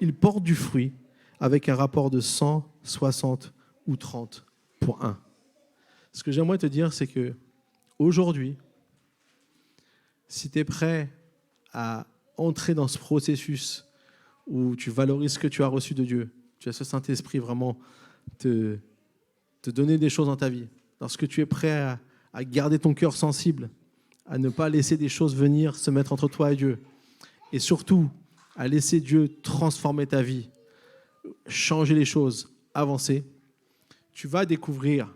Il porte du fruit avec un rapport de 100, 60 ou 30 pour 1. » Ce que j'aimerais te dire, c'est que aujourd'hui, si tu es prêt à entrer dans ce processus où tu valorises ce que tu as reçu de Dieu, tu as ce Saint-Esprit vraiment te donner des choses dans ta vie, lorsque tu es prêt à garder ton cœur sensible, à ne pas laisser des choses venir se mettre entre toi et Dieu, et surtout à laisser Dieu transformer ta vie, changer les choses, avancer, tu vas découvrir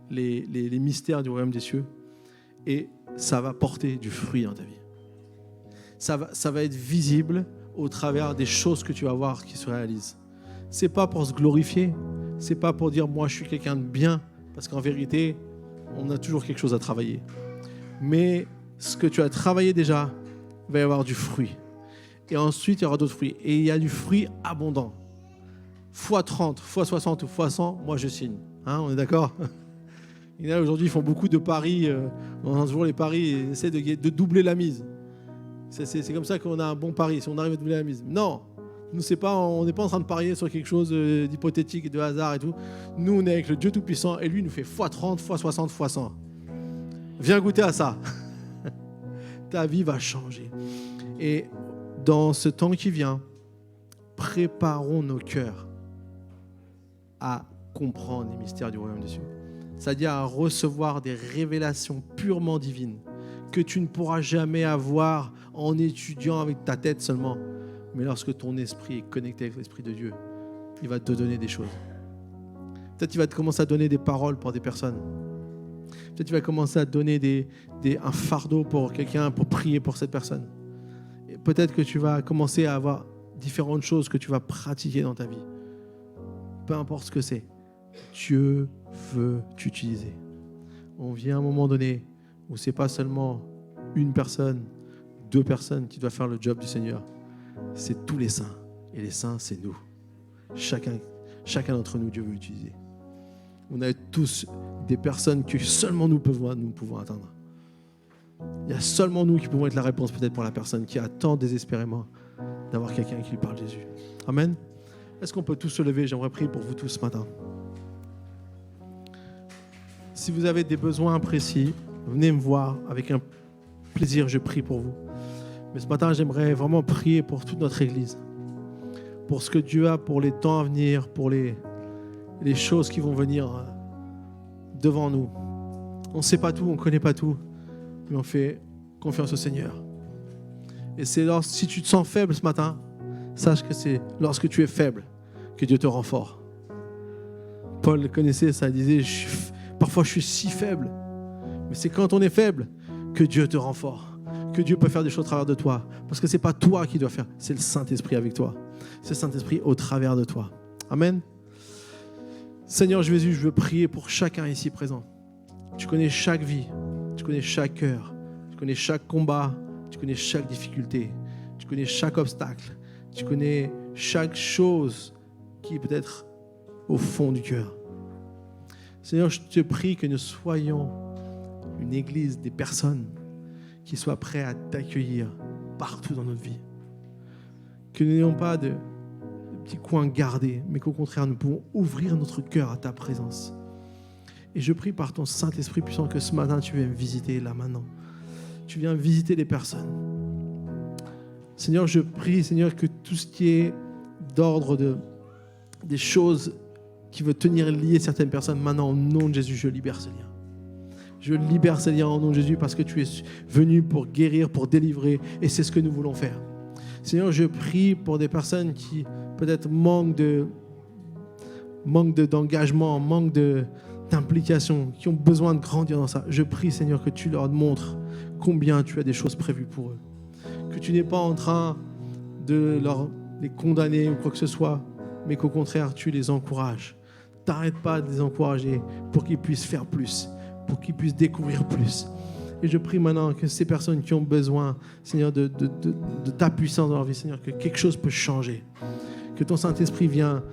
les mystères du royaume des cieux et ça va porter du fruit dans ta vie. Ça va être visible au travers des choses que tu vas voir qui se réalisent. C'est pas pour se glorifier, c'est pas pour dire moi je suis quelqu'un de bien, parce qu'en vérité, on a toujours quelque chose à travailler. Mais ce que tu as travaillé déjà, il va y avoir du fruit. Et ensuite, il y aura d'autres fruits. Et il y a du fruit abondant. Fois 30, fois 60 ou fois 100, moi je signe. Hein, on est d'accord ? Il y en a aujourd'hui, ils font beaucoup de paris. On a toujours les paris, ils essaient de doubler la mise. C'est comme ça qu'on a un bon pari, si on arrive à doubler la mise. Non, nous, on n'est pas en train de parier sur quelque chose d'hypothétique et de hasard et tout. Nous, on est avec le Dieu Tout-Puissant et lui, il nous fait fois 30, fois 60, fois 100. Viens goûter à ça. Ta vie va changer. Et dans ce temps qui vient, préparons nos cœurs à comprendre les mystères du royaume des cieux. C'est-à-dire à recevoir des révélations purement divines que tu ne pourras jamais avoir en étudiant avec ta tête seulement. Mais lorsque ton esprit est connecté avec l'Esprit de Dieu, il va te donner des choses. Peut-être qu'il va te commencer à donner des paroles pour des personnes. Peut-être qu'il va commencer à te donner un fardeau pour quelqu'un, pour prier pour cette personne. Et peut-être que tu vas commencer à avoir différentes choses que tu vas pratiquer dans ta vie. Peu importe ce que c'est, Dieu veut t'utiliser. On vient à un moment donné où ce n'est pas seulement une personne, 2 personnes qui doivent faire le job du Seigneur. C'est tous les saints. Et les saints, c'est nous. Chacun d'entre nous, Dieu veut utiliser. On a tous des personnes que seulement nous pouvons atteindre. Il y a seulement nous qui pouvons être la réponse peut-être pour la personne qui attend désespérément d'avoir quelqu'un qui lui parle de Jésus. Amen. Est-ce qu'on peut tous se lever? J'aimerais prier pour vous tous ce matin. Si vous avez des besoins précis, venez me voir avec un plaisir, je prie pour vous. Mais ce matin, j'aimerais vraiment prier pour toute notre Église, pour ce que Dieu a pour les temps à venir, pour les choses qui vont venir devant nous. On ne sait pas tout, on ne connaît pas tout, mais on fait confiance au Seigneur. Et c'est si tu te sens faible ce matin, sache que c'est lorsque tu es faible que Dieu te rend fort. Paul connaissait ça, il disait parfois je suis si faible, mais c'est quand on est faible que Dieu te rend fort, que Dieu peut faire des choses au travers de toi, parce que ce n'est pas toi qui dois faire, c'est le Saint-Esprit avec toi, c'est le Saint-Esprit au travers de toi. Amen. Seigneur Jésus, je veux prier pour chacun ici présent. Tu connais chaque vie, tu connais chaque cœur, tu connais chaque combat, tu connais chaque difficulté, tu connais chaque obstacle, tu connais chaque chose qui est peut-être au fond du cœur. Seigneur, je te prie que nous soyons une église, des personnes qui soient prêtes à t'accueillir partout dans notre vie. Que nous n'ayons pas de petits coins gardés, mais qu'au contraire, nous pouvons ouvrir notre cœur à ta présence. Et je prie par ton Saint-Esprit puissant que ce matin, tu viennes visiter là maintenant. Tu viens visiter les personnes. Seigneur, je prie, Seigneur, que tout ce qui est d'ordre des choses qui veut tenir liées certaines personnes, maintenant, au nom de Jésus, je libère ce lien. Je libère ces liens au nom de Jésus parce que tu es venu pour guérir, pour délivrer, et c'est ce que nous voulons faire. Seigneur, je prie pour des personnes qui peut-être manquent d'engagement, manquent d'implication, qui ont besoin de grandir dans ça. Je prie, Seigneur, que tu leur montres combien tu as des choses prévues pour eux. Que tu n'es pas en train de les condamner ou quoi que ce soit, mais qu'au contraire, tu les encourages. T'arrêtes pas de les encourager pour qu'ils puissent faire plus, pour qu'ils puissent découvrir plus. Et je prie maintenant que ces personnes qui ont besoin, Seigneur, de ta puissance dans leur vie, Seigneur, que quelque chose peut changer. Que que ton Saint-Esprit vient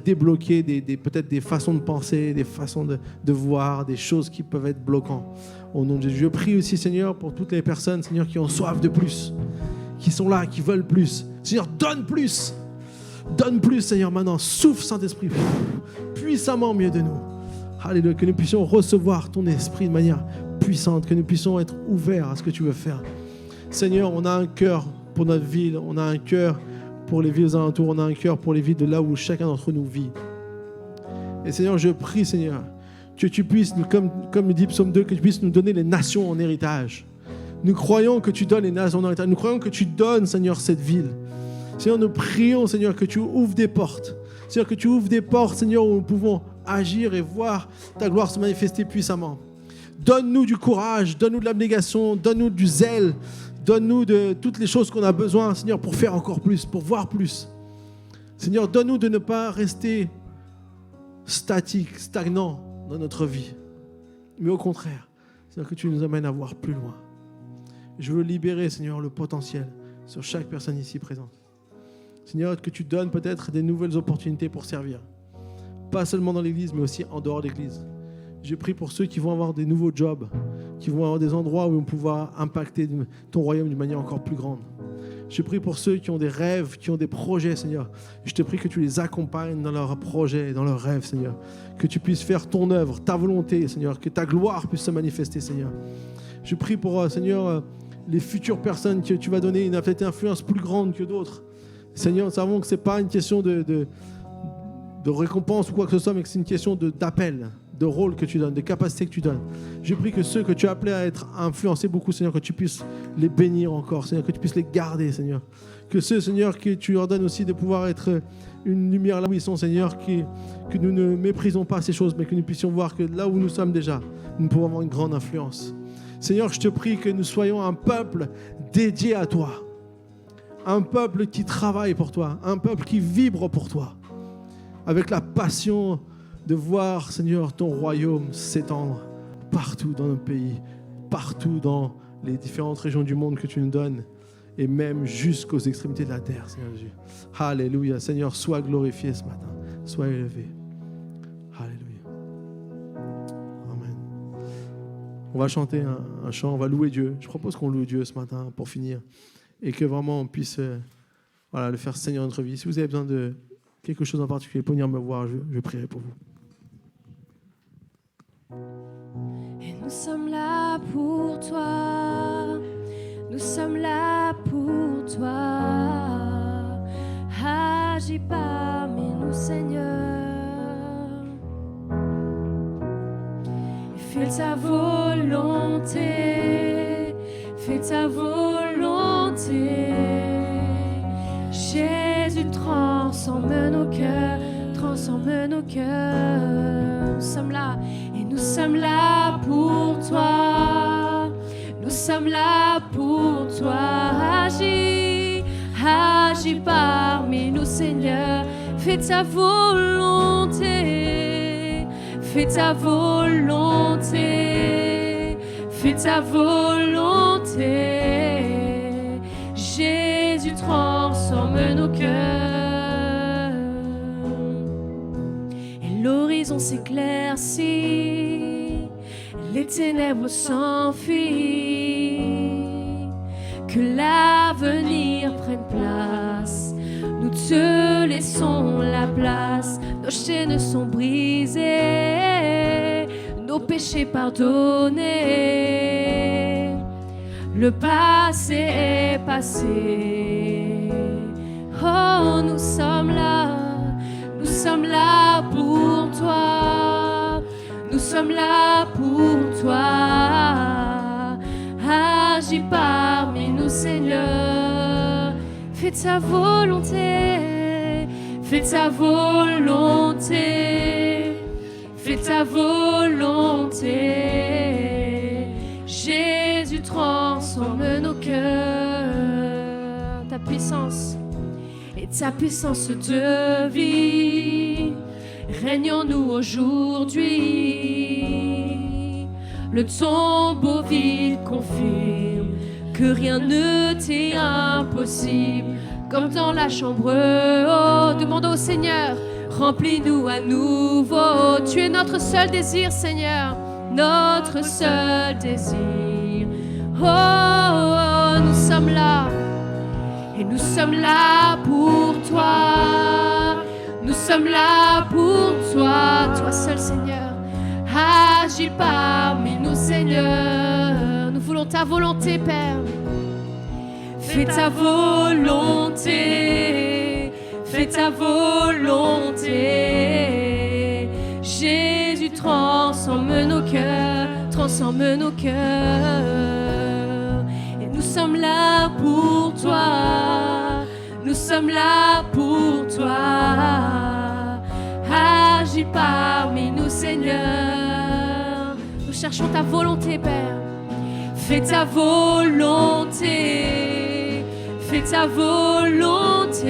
débloquer peut-être des façons de penser, des façons de voir, des choses qui peuvent être bloquantes. Au nom de Jésus, je prie aussi, Seigneur, pour toutes les personnes, Seigneur, qui ont soif de plus, qui sont là, qui veulent plus. Seigneur, donne plus. Donne plus, Seigneur, maintenant. Souffle, Saint-Esprit, puissamment au milieu de nous. Alléluia, que nous puissions recevoir ton esprit de manière puissante, que nous puissions être ouverts à ce que tu veux faire. Seigneur, on a un cœur pour notre ville, on a un cœur pour les villes aux alentours, on a un cœur pour les villes de là où chacun d'entre nous vit. Et Seigneur, je prie, Seigneur, que tu puisses, comme le dit Psaume 2, que tu puisses nous donner les nations en héritage. Nous croyons que tu donnes les nations en héritage. Nous croyons que tu donnes, Seigneur, cette ville. Seigneur, nous prions, Seigneur, que tu ouvres des portes. Seigneur, que tu ouvres des portes, Seigneur, où nous pouvons agir et voir ta gloire se manifester puissamment. Donne-nous du courage, donne-nous de l'abnégation, donne-nous du zèle, donne-nous de toutes les choses qu'on a besoin, Seigneur, pour faire encore plus, pour voir plus. Seigneur, donne-nous de ne pas rester statique, stagnant dans notre vie, mais au contraire, Seigneur, que tu nous amènes à voir plus loin. Je veux libérer, Seigneur, le potentiel sur chaque personne ici présente. Seigneur, que tu donnes peut-être des nouvelles opportunités pour servir, pas seulement dans l'église, mais aussi en dehors de l'église. Je prie pour ceux qui vont avoir des nouveaux jobs, qui vont avoir des endroits où ils vont pouvoir impacter ton royaume d'une manière encore plus grande. Je prie pour ceux qui ont des rêves, qui ont des projets, Seigneur. Je te prie que tu les accompagnes dans leurs projets, dans leurs rêves, Seigneur. Que tu puisses faire ton œuvre, ta volonté, Seigneur. Que ta gloire puisse se manifester, Seigneur. Je prie pour, Seigneur, les futures personnes que tu vas donner une peut-être influence plus grande que d'autres. Seigneur, nous savons que ce n'est pas une question de récompense ou quoi que ce soit, mais que c'est une question d'appel, de rôle que tu donnes, de capacité que tu donnes. Je prie que ceux que tu as appelés à être influencés beaucoup, Seigneur, que tu puisses les bénir encore, Seigneur, que tu puisses les garder, Seigneur. Que ceux, Seigneur, que tu leur donnes aussi de pouvoir être une lumière là où ils sont, Seigneur, que nous ne méprisons pas ces choses, mais que nous puissions voir que là où nous sommes déjà, nous pouvons avoir une grande influence. Seigneur, je te prie que nous soyons un peuple dédié à toi, un peuple qui travaille pour toi, un peuple qui vibre pour toi, avec la passion de voir, Seigneur, ton royaume s'étendre partout dans notre pays, partout dans les différentes régions du monde que tu nous donnes, et même jusqu'aux extrémités de la terre, Seigneur Jésus. Alléluia. Seigneur, sois glorifié ce matin, sois élevé. Alléluia. Amen. On va chanter un chant, on va louer Dieu. Je propose qu'on loue Dieu ce matin pour finir, et que vraiment on puisse le faire Seigneur notre vie. Si vous avez besoin de quelque chose en particulier, pour venir me voir, je prierai pour vous. Et nous sommes là pour toi, nous sommes là pour toi. Agis parmi nous, Seigneur. Fais ta volonté, fais ta volonté. Jésus, transforme nos cœurs, transforme nos cœurs. Nous sommes là. Nous sommes là pour toi, nous sommes là pour toi. Agis, agis parmi nous, Seigneur. Fais ta volonté, fais ta volonté, fais ta volonté. Jésus, transforme nos cœurs. Et l'horizon s'éclaircit, les ténèbres s'enfuient, que l'avenir prenne place. Nous te laissons la place. Nos chaînes sont brisées, nos péchés pardonnés. Le passé est passé. Oh, nous sommes là pour toi. Nous sommes là pour toi. Agis parmi nous, Seigneur. Fais ta volonté, fais ta volonté, fais ta volonté. Jésus, transforme nos cœurs. Ta puissance et ta puissance de vie règne en nous aujourd'hui. Le tombeau vide confirme que rien ne t'est impossible. comme dans la chambre haute. Demande au Seigneur, remplis-nous à nouveau. Tu es notre seul désir, Seigneur, notre seul désir. Oh, oh, nous sommes là, et nous sommes là pour toi. Nous sommes là pour toi, toi seul, Seigneur. Agis parmi nous, Seigneur. Nous voulons ta volonté, Père. Fais ta volonté, fais ta volonté. Jésus, transforme nos cœurs, transforme nos cœurs. Et nous sommes là pour toi, nous sommes là pour toi. Agis parmi nous, Seigneur. Nous cherchons ta volonté, Père. Fais ta volonté, fais ta volonté.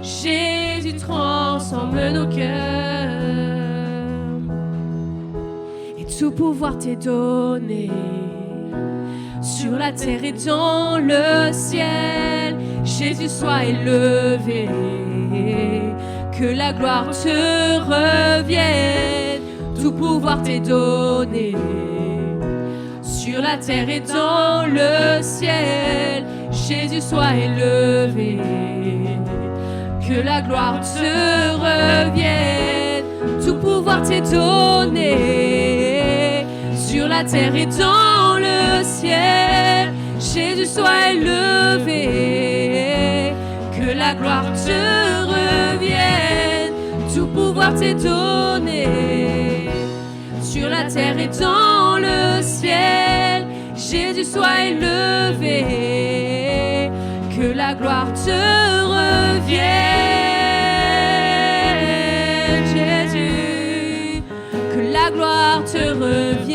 Jésus, transforme nos cœurs. Et tout pouvoir t'est donné sur la terre et dans le ciel. Jésus, sois élevé, que la gloire te revienne. Tout pouvoir t'est donné sur la terre et dans le ciel. Jésus, sois élevé, que la gloire te revienne. Tout pouvoir t'est donné sur la terre et dans le ciel. Jésus, sois élevé, que la gloire te revienne. Tout pouvoir t'est donné sur la terre et dans le ciel. Jésus, sois élevé, que la gloire te revienne. Jésus, que la gloire te revienne,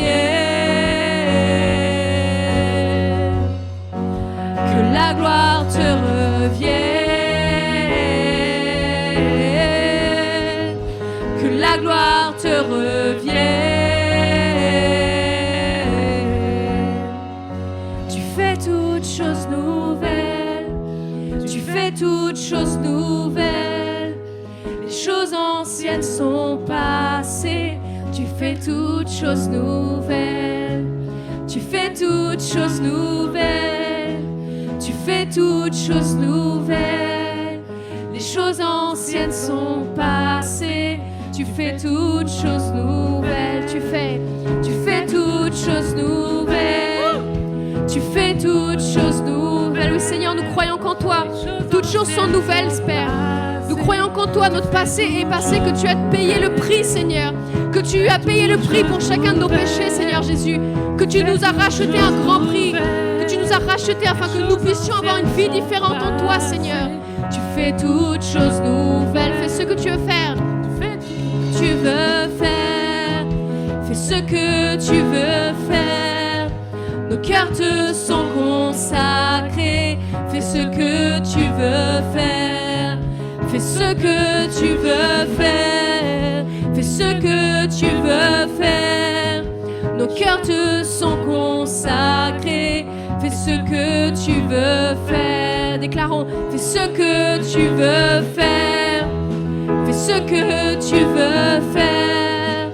que la gloire te revienne, que la gloire te revienne. Choses nouvelles, tu fais toutes choses nouvelles. Les choses anciennes sont passées, tu fais toutes choses nouvelles. Tu fais toutes choses nouvelles, tu fais toutes choses nouvelles. Les choses anciennes sont passées, tu fais toutes choses nouvelles. Tu fais toutes choses nouvelles. Tu fais toutes choses nouvelles. Oui, Seigneur, nous croyons qu'en toi, toutes choses sont nouvelles, Père. Nous croyons qu'en toi, notre passé est passé, que tu as payé le prix, Seigneur. Que tu as payé le prix pour chacun de nos péchés, Seigneur Jésus. Que tu nous as racheté un grand prix. Que tu nous as racheté afin que nous puissions avoir une vie différente en toi, Seigneur. Tu fais toutes choses nouvelles. Fais ce que tu veux faire. Fais ce que tu veux faire. Fais ce que tu veux faire. Nos cœurs te sont consacrés. Fais ce que tu veux faire. Fais ce que tu veux faire. Fais ce que tu veux faire. Nos cœurs te sont consacrés. Fais ce que tu veux faire. Déclarons, fais ce que tu veux faire. Fais ce que tu veux faire.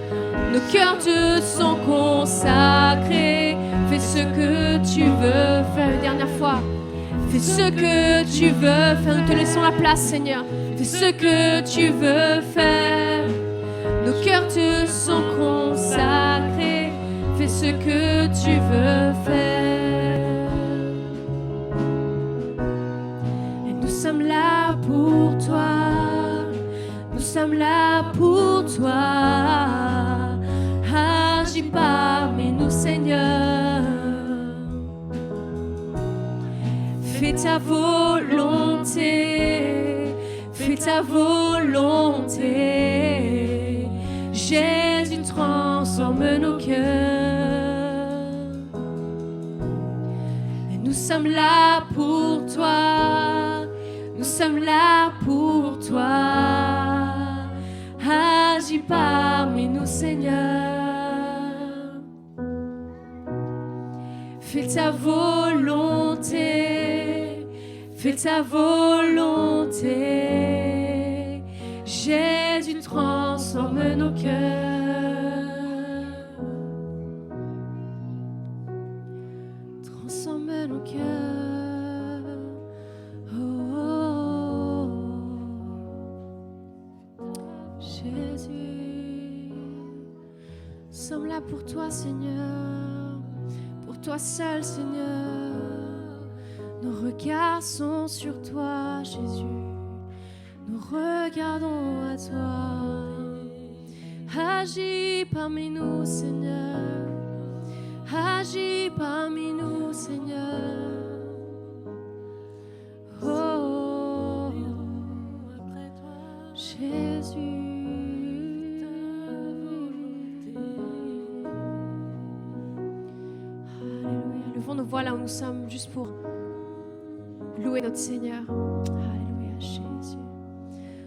Nos cœurs te sont consacrés. Fais ce que tu veux faire. Une dernière fois. Fais ce que tu veux faire. Nous te laissons la place, Seigneur. Fais ce que tu veux faire. Nos cœurs te sont consacrés. Fais ce que tu veux faire. Et nous sommes là pour toi. Nous sommes là pour toi. Agis parmi nous, Seigneur. Fais ta volonté, fais ta volonté. Jésus, transforme nos cœurs. Et nous sommes là pour toi, nous sommes là pour toi. Agis parmi nous, Seigneur. Fais ta volonté, fais ta volonté. Jésus, transforme nos cœurs. Transforme nos cœurs. Oh, oh, oh. Jésus, nous sommes là pour toi, Seigneur. Pour toi seul, Seigneur. Nos regards sont sur toi, Jésus. Nous regardons à toi. Agis parmi nous, Seigneur. Agis parmi nous, Seigneur. Oh, oh, oh. Jésus. Alléluia. Levons nos voix là où nous sommes, juste pour louer notre Seigneur. Alléluia, Jésus.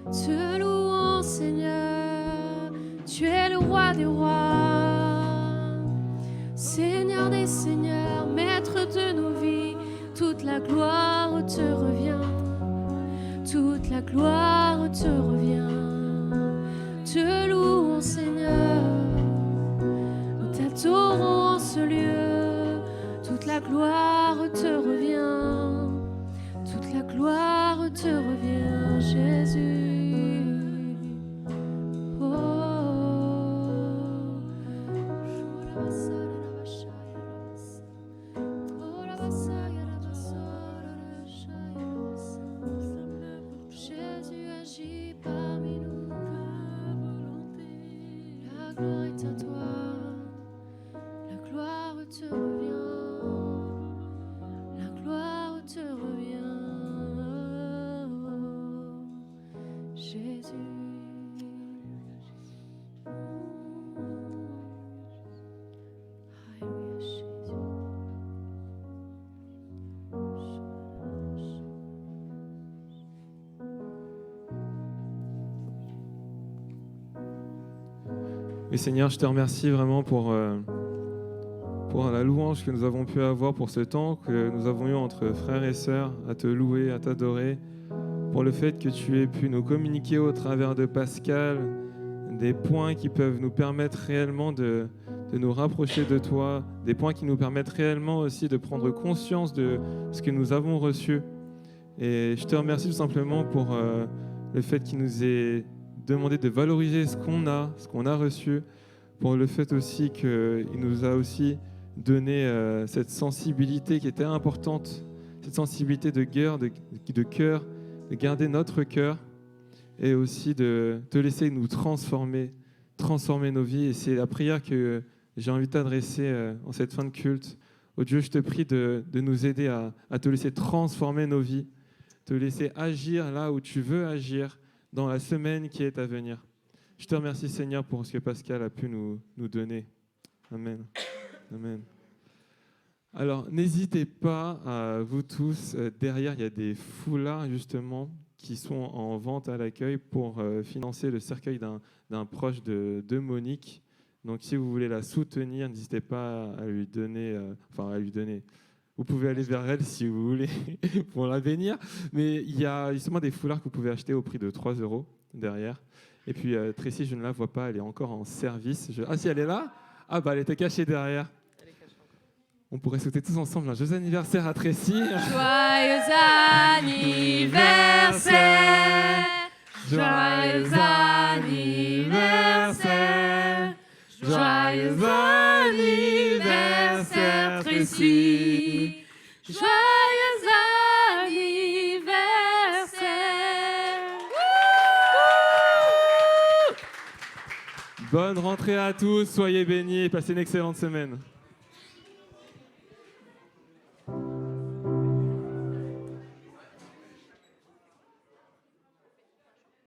Te louons, Seigneur. Tu es le roi des rois, Seigneur des seigneurs, maître de nos vies. Toute la gloire te revient. Toute la gloire te revient. Te louons, Seigneur. Nous t'adorons en ce lieu. Toute la gloire te revient. Toute la gloire te revient, Jésus. Jésus agit parmi nous. La gloire est à toi. La gloire te revient. La gloire te revient. Jésus. Alléluia, Jésus. Oui Seigneur, je te remercie vraiment pour la louange que nous avons pu avoir, pour ce temps que nous avons eu entre frères et sœurs, à te louer, à t'adorer, pour le fait que tu aies pu nous communiquer au travers de Pascal des points qui peuvent nous permettre réellement de nous rapprocher de toi, des points qui nous permettent réellement aussi de prendre conscience de ce que nous avons reçu. Et je te remercie tout simplement pour le fait qu'il nous ait demandé de valoriser ce qu'on a reçu, pour le fait aussi qu'il nous a aussi donné cette sensibilité qui était importante, cette sensibilité de cœur, de garder notre cœur et aussi de te laisser nous transformer nos vies. Et c'est la prière que j'ai envie de t'adresser en cette fin de culte. Oh Dieu, je te prie de nous aider à te laisser transformer nos vies, te laisser agir là où tu veux agir dans la semaine qui est à venir. Je te remercie Seigneur pour ce que Pascal a pu nous donner. Amen. Amen. Alors, n'hésitez pas, vous tous, derrière, il y a des foulards, justement, qui sont en vente à l'accueil pour financer le cercueil d'un proche de Monique. Donc, si vous voulez la soutenir, n'hésitez pas à lui donner, Vous pouvez aller vers elle si vous voulez pour la bénir. Mais il y a justement des foulards que vous pouvez acheter au prix de 3 € derrière. Et puis, Tracy, je ne la vois pas, elle est encore en service. Ah, si elle est là? Ah, bah, elle était cachée derrière. On pourrait souhaiter tous ensemble un joyeux anniversaire à Tracy. Joyeux anniversaire, joyeux anniversaire, joyeux anniversaire Tracy, joyeux anniversaire. Bonne rentrée à tous, soyez bénis et passez une excellente semaine.